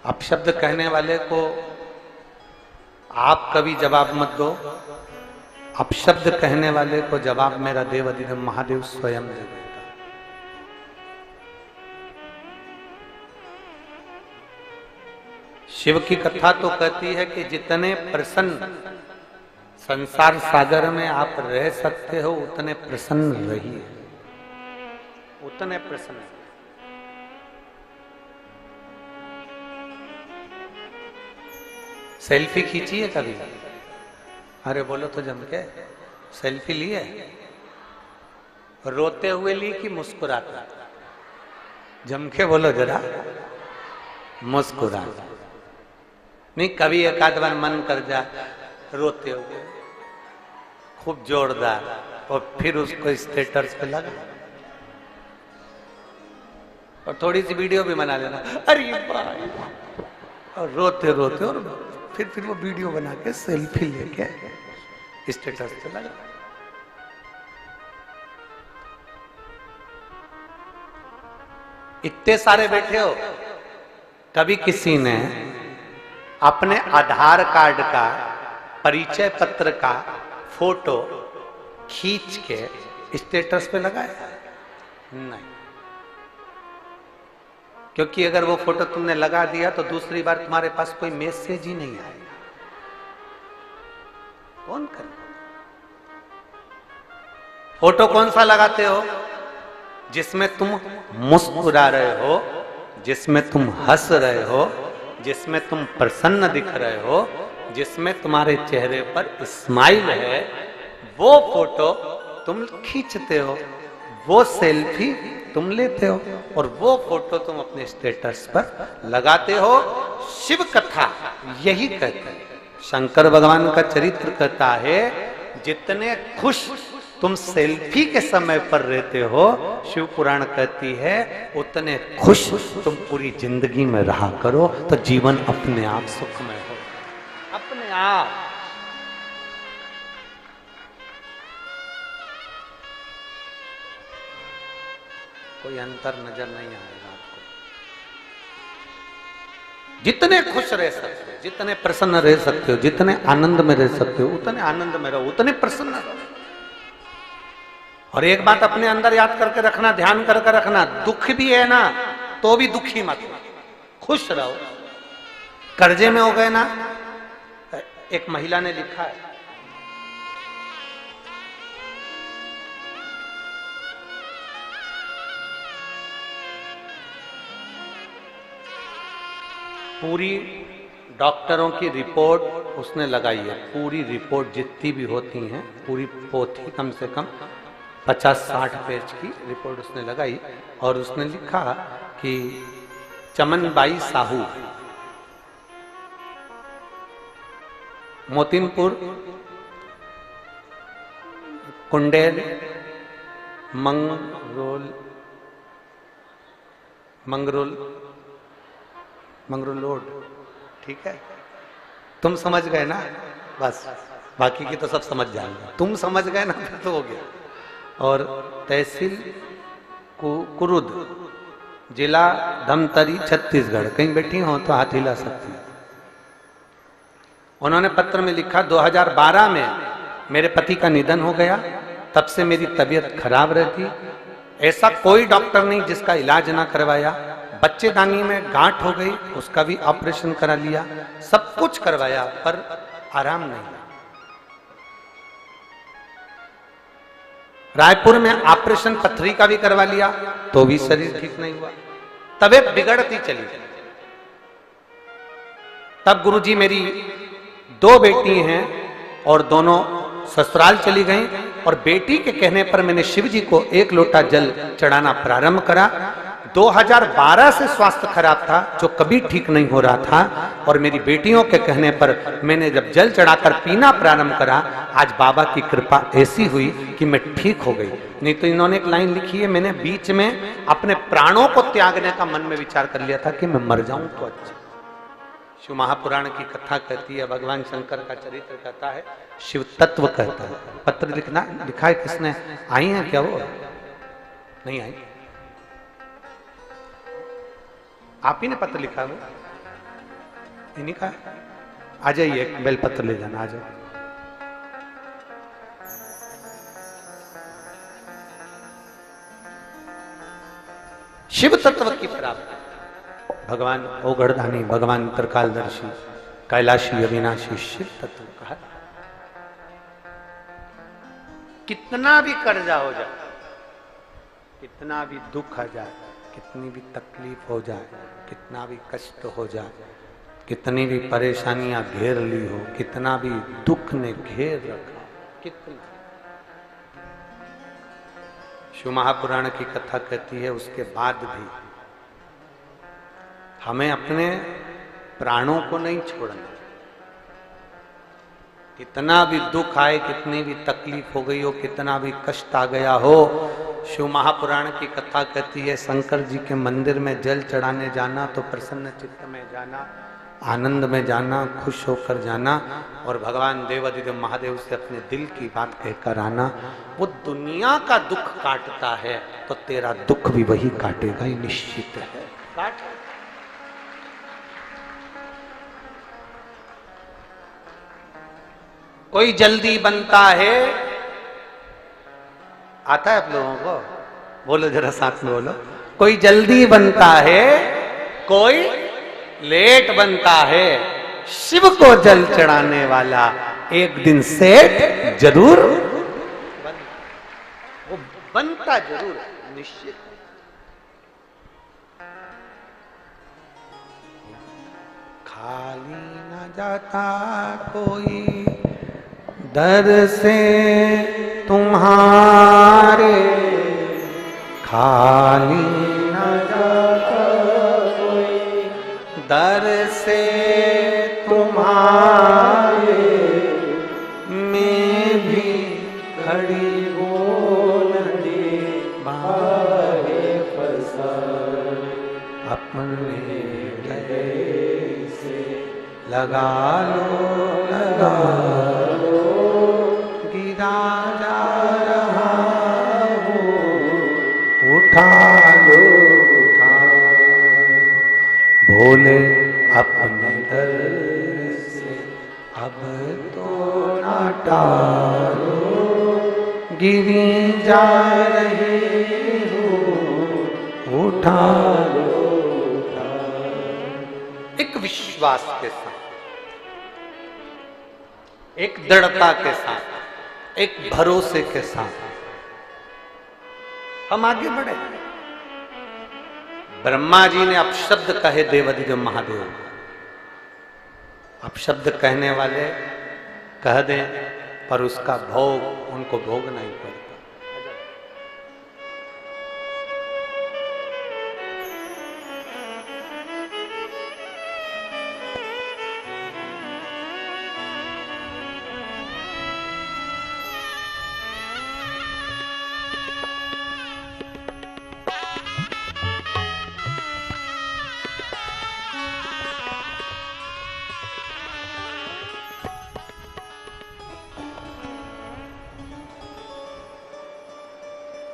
अपशब्द कहने वाले को आप कभी जवाब मत दो, अपशब्द कहने वाले को जवाब मेरा देवाधिदेव महादेव स्वयं दे देता। शिव की कथा तो कहती है कि जितने प्रसन्न संसार सागर में आप रह सकते हो उतने प्रसन्न रहिए, उतने प्रसन्न। सेल्फी खींची है कभी? अरे बोलो तो जम के, सेल्फी ली है? रोते हुए ली कि मुस्कुराते? जम के बोलो जरा, मुस्कुरा। नहीं कभी एक आध बार मन कर जा रोते हो खूब जोरदार और फिर उसको स्टेटस पे लगा और थोड़ी सी वीडियो भी बना लेना, अरे भाई, और रोते रोते और फिर वो वीडियो बना के सेल्फी लेके स्टेटस पे लगा। इतने सारे बैठे हो, कभी किसी ने अपने आधार कार्ड का परिचय पत्र का फोटो खींच के स्टेटस पे लगाया? नहीं, क्योंकि अगर वो फोटो तुमने लगा दिया तो दूसरी बार तुम्हारे पास कोई मैसेज ही नहीं आएगा। कौन कर? फोटो कौन सा लगाते हो? जिसमें तुम मुस्कुरा रहे हो, जिसमें तुम हंस रहे हो, जिसमें तुम प्रसन्न दिख रहे हो, जिसमें तुम्हारे चेहरे पर स्माइल है, वो फोटो तुम खींचते हो, वो सेल्फी तुम लेते हो और वो फोटो तुम अपने स्टेटस पर लगाते हो। शिव कथा यही कहते हैं, शंकर भगवान का चरित्र कहता है जितने खुश तुम सेल्फी के समय पर रहते हो, शिव पुराण कहती है उतने खुश तुम पूरी जिंदगी में रहा करो तो जीवन अपने आप सुखमय हो, अपने आप। कोई अंतर नजर नहीं आएगा आपको। जितने खुश रह सकते हो, जितने प्रसन्न रह सकते हो, जितने आनंद में रह सकते हो, उतने आनंद में रहो, उतने प्रसन्न रहो। और एक बात अपने अंदर याद करके रखना, ध्यान करके रखना, दुख भी है ना तो भी दुखी मत, खुश रहो। कर्जे में हो गए ना, एक महिला ने लिखा है, पूरी डॉक्टरों की रिपोर्ट उसने लगाई है, पूरी रिपोर्ट जितनी भी होती हैं, पूरी पोथी कम से कम 50-60 पेज की रिपोर्ट उसने लगाई और उसने लिखा कि चमनबाई साहू, मोतीनपुर, कुंडेल, मंगरोलोड, ठीक है, तुम समझ गए ना, बस बाकी की तो सब समझ जाएंगे, तुम समझ गए ना तो हो गया। और तहसील कुरुद, जिला धमतरी, छत्तीसगढ़, कहीं बैठी हो तो हाथ हिला सकती है। उन्होंने पत्र में लिखा 2012 में मेरे पति का निधन हो गया, तब से मेरी तबीयत खराब रहती, ऐसा कोई डॉक्टर नहीं जिसका इलाज ना करवाया, बच्चेदानी में गांठ हो गई, उसका भी ऑपरेशन करा लिया, सब कुछ करवाया पर आराम नहीं। रायपुर में ऑपरेशन पथरी का भी करवा लिया तो भी शरीर ठीक नहीं हुआ, तबीयत बिगड़ती चली गई। तब गुरुजी, मेरी 2 बेटी हैं और दोनों ससुराल चली गईं और बेटी के कहने पर मैंने शिव जी को 1 लोटा जल चढ़ाना प्रारंभ करा। 2012 से स्वास्थ्य खराब था जो कभी ठीक नहीं हो रहा था और मेरी बेटियों के कहने पर मैंने जब जल चढ़ाकर पीना प्रारंभ करा, आज बाबा की कृपा ऐसी हुई कि मैं ठीक हो गई। नहीं तो इन्होंने एक लाइन लिखी है, मैंने बीच में अपने प्राणों को त्यागने का मन में विचार कर लिया था कि मैं मर जाऊं तो अच्छा। शिव महापुराण की कथा कहती है, भगवान शंकर का चरित्र कहता है, शिव तत्व कहता है। पत्र लिखा है किसने? आई है क्या वो? नहीं आई, आप ही ने पत्र लिखा है, इन्हीं का। आ जाइए, बेल पत्र ले जाना, आ जाए। शिव तत्व की प्राप्ति, भगवान ओगढ़धानी, भगवान त्रिकालदर्शी, कैलाशी, अविनाशी शिव तत्व कहा। कितना भी कर्जा हो जाए, कितना भी दुख आ जाए, कितनी भी तकलीफ हो जाए, कितना भी कष्ट हो जाए, कितनी भी परेशानियां घेर ली हो, कितना भी दुख ने घेर रखा, कितना, शिव महापुराण की कथा कहती है उसके बाद भी हमें अपने प्राणों को नहीं छोड़ना। कितना भी दुख आए, कितनी भी तकलीफ हो गई हो, कितना भी कष्ट आ गया हो, शिव महापुराण की कथा कहती है शंकर जी के मंदिर में जल चढ़ाने जाना तो प्रसन्न चित्त में जाना, आनंद में जाना, खुश होकर जाना और भगवान देवाधिदेव महादेव से अपने दिल की बात कहकर आना। वो दुनिया का दुख काटता है तो तेरा दुख भी वही काटेगा, ही निश्चित है। काट कोई जल्दी बनता है, आता है आप लोगों को? बोलो जरा साथ में बोलो। कोई जल्दी बनता है, कोई लेट बनता है। शिव को जल चढ़ाने वाला एक दिन सेठ जरूर वो बनता जरूर निश्चित। खाली न जाता कोई दर से तुम्हारे, खाली न जाता कोई दर से तुम्हारे, मैं भी खड़ी वो नदी बाहे फसाए, अपने गले से लगा लो जा रहा हो, उठा लो उठा भोले अपने दर से अब तो ना टालो, गिरी जा रही हो, उठा लो उठा। एक विश्वास के साथ, एक दृढ़ता के साथ, एक भरोसे के साथ हम आगे बढ़े। ब्रह्मा जी ने अपशब्द कहे देवाधिदेव महादेव, अपशब्द कहने वाले कह दें पर उसका भोग उनको भोगना ही पड़ता।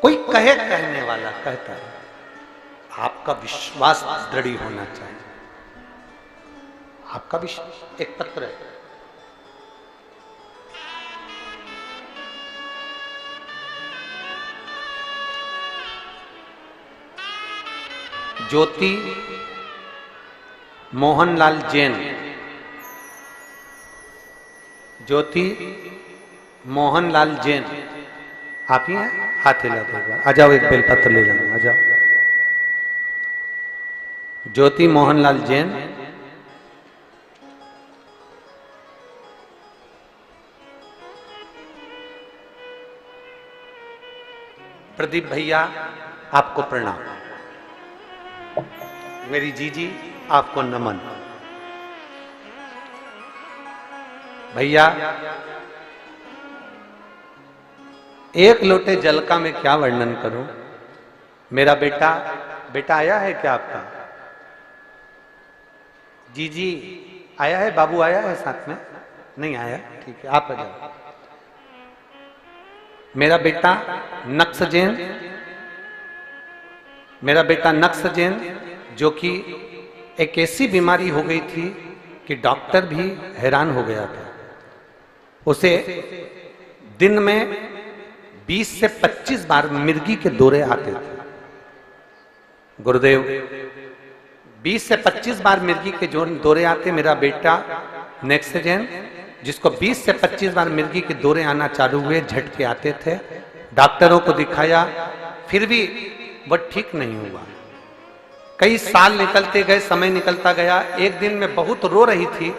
कोई कहे, कहने वाला कहता है, आपका विश्वास दृढ़ होना चाहिए। आपका विश्वास, एक पत्र है, ज्योति मोहनलाल जैन, ज्योति मोहनलाल जैन, आप ही हैं? हाथ हिला दो एक बार, आ जाओ, एक बेलपत्र ले लेना, आ जाओ। ज्योति मोहनलाल जैन प्रदीप भैया आपको प्रणाम, मेरी जीजी आपको नमन। भैया एक लोटे जल का मैं क्या वर्णन करूं। मेरा बेटा, बेटा आया है क्या आपका? जीजी आया है, बाबू आया है साथ में? नहीं आया, ठीक है, आप आ जाओ। मेरा बेटा नक्स जैन, मेरा बेटा नक्स जैन, जो कि एक ऐसी बीमारी हो गई थी कि डॉक्टर भी हैरान हो गया था। उसे दिन में 20 से 25 बार मिर्गी के दौरे आते थे। गुरुदेव 20 से 25 बार मिर्गी के जो दौरे आते। मेरा बेटा नेक्स्ट जैन, जिसको 20 से 25 बार मिर्गी के दौरे आना चालू हुए, झटके आते थे, डॉक्टरों को दिखाया, फिर भी वह ठीक नहीं हुआ। कई साल निकलते गए, समय निकलता गया। एक दिन मैं बहुत रो रही थी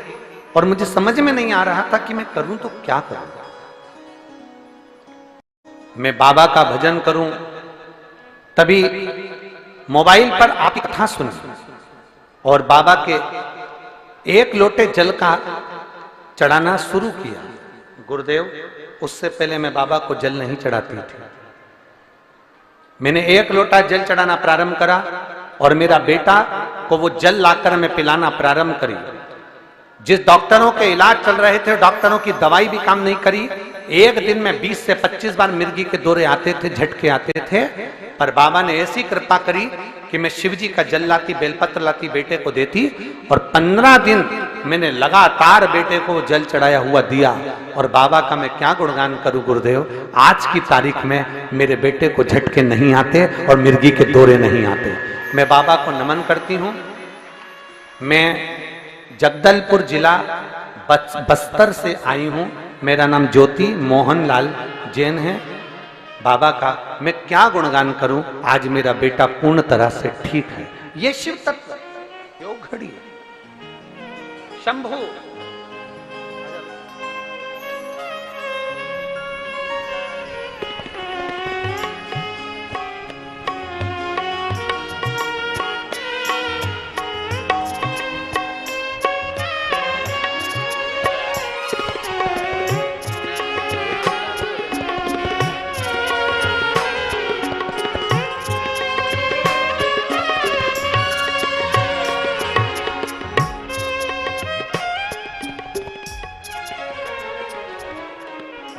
और मुझे समझ में नहीं आ रहा था कि मैं करूं तो क्या करूं। मैं बाबा का भजन करूं, तभी मोबाइल पर आपकी कथा सुनी। और बाबा के एक लोटे जल का चढ़ाना शुरू किया। गुरुदेव, उससे पहले मैं बाबा को जल नहीं चढ़ाती थी। मैंने एक लोटा जल चढ़ाना प्रारंभ करा और मेरा बेटा को वो जल लाकर मैं पिलाना प्रारंभ करी। जिस डॉक्टरों के इलाज चल रहे थे, डॉक्टरों की दवाई भी काम नहीं करी। एक दिन में 20 से 25 बार मिर्गी के दौरे आते थे, झटके आते थे, पर बाबा ने ऐसी कृपा करी कि मैं शिव जी का जल लाती, बेलपत्र लाती, बेटे को देती, और 15 दिन मैंने लगातार बेटे को जल चढ़ाया हुआ दिया। और बाबा का मैं क्या गुणगान करूं गुरुदेव, आज की तारीख में मेरे बेटे को झटके नहीं आते और मिर्गी के दौरे नहीं आते। मैं बाबा को नमन करती हूं। मैं जगदलपुर जिला बस्तर से आई हूं। मेरा नाम ज्योति मोहन लाल जैन है। बाबा का मैं क्या गुणगान करूं, आज मेरा बेटा पूर्ण तरह से ठीक है। ये शिव तत्व योग घड़ी शंभु।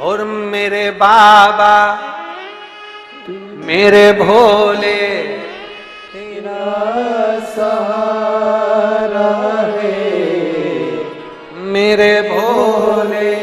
और मेरे बाबा मेरे भोले तेरा सहारा है, मेरे भोले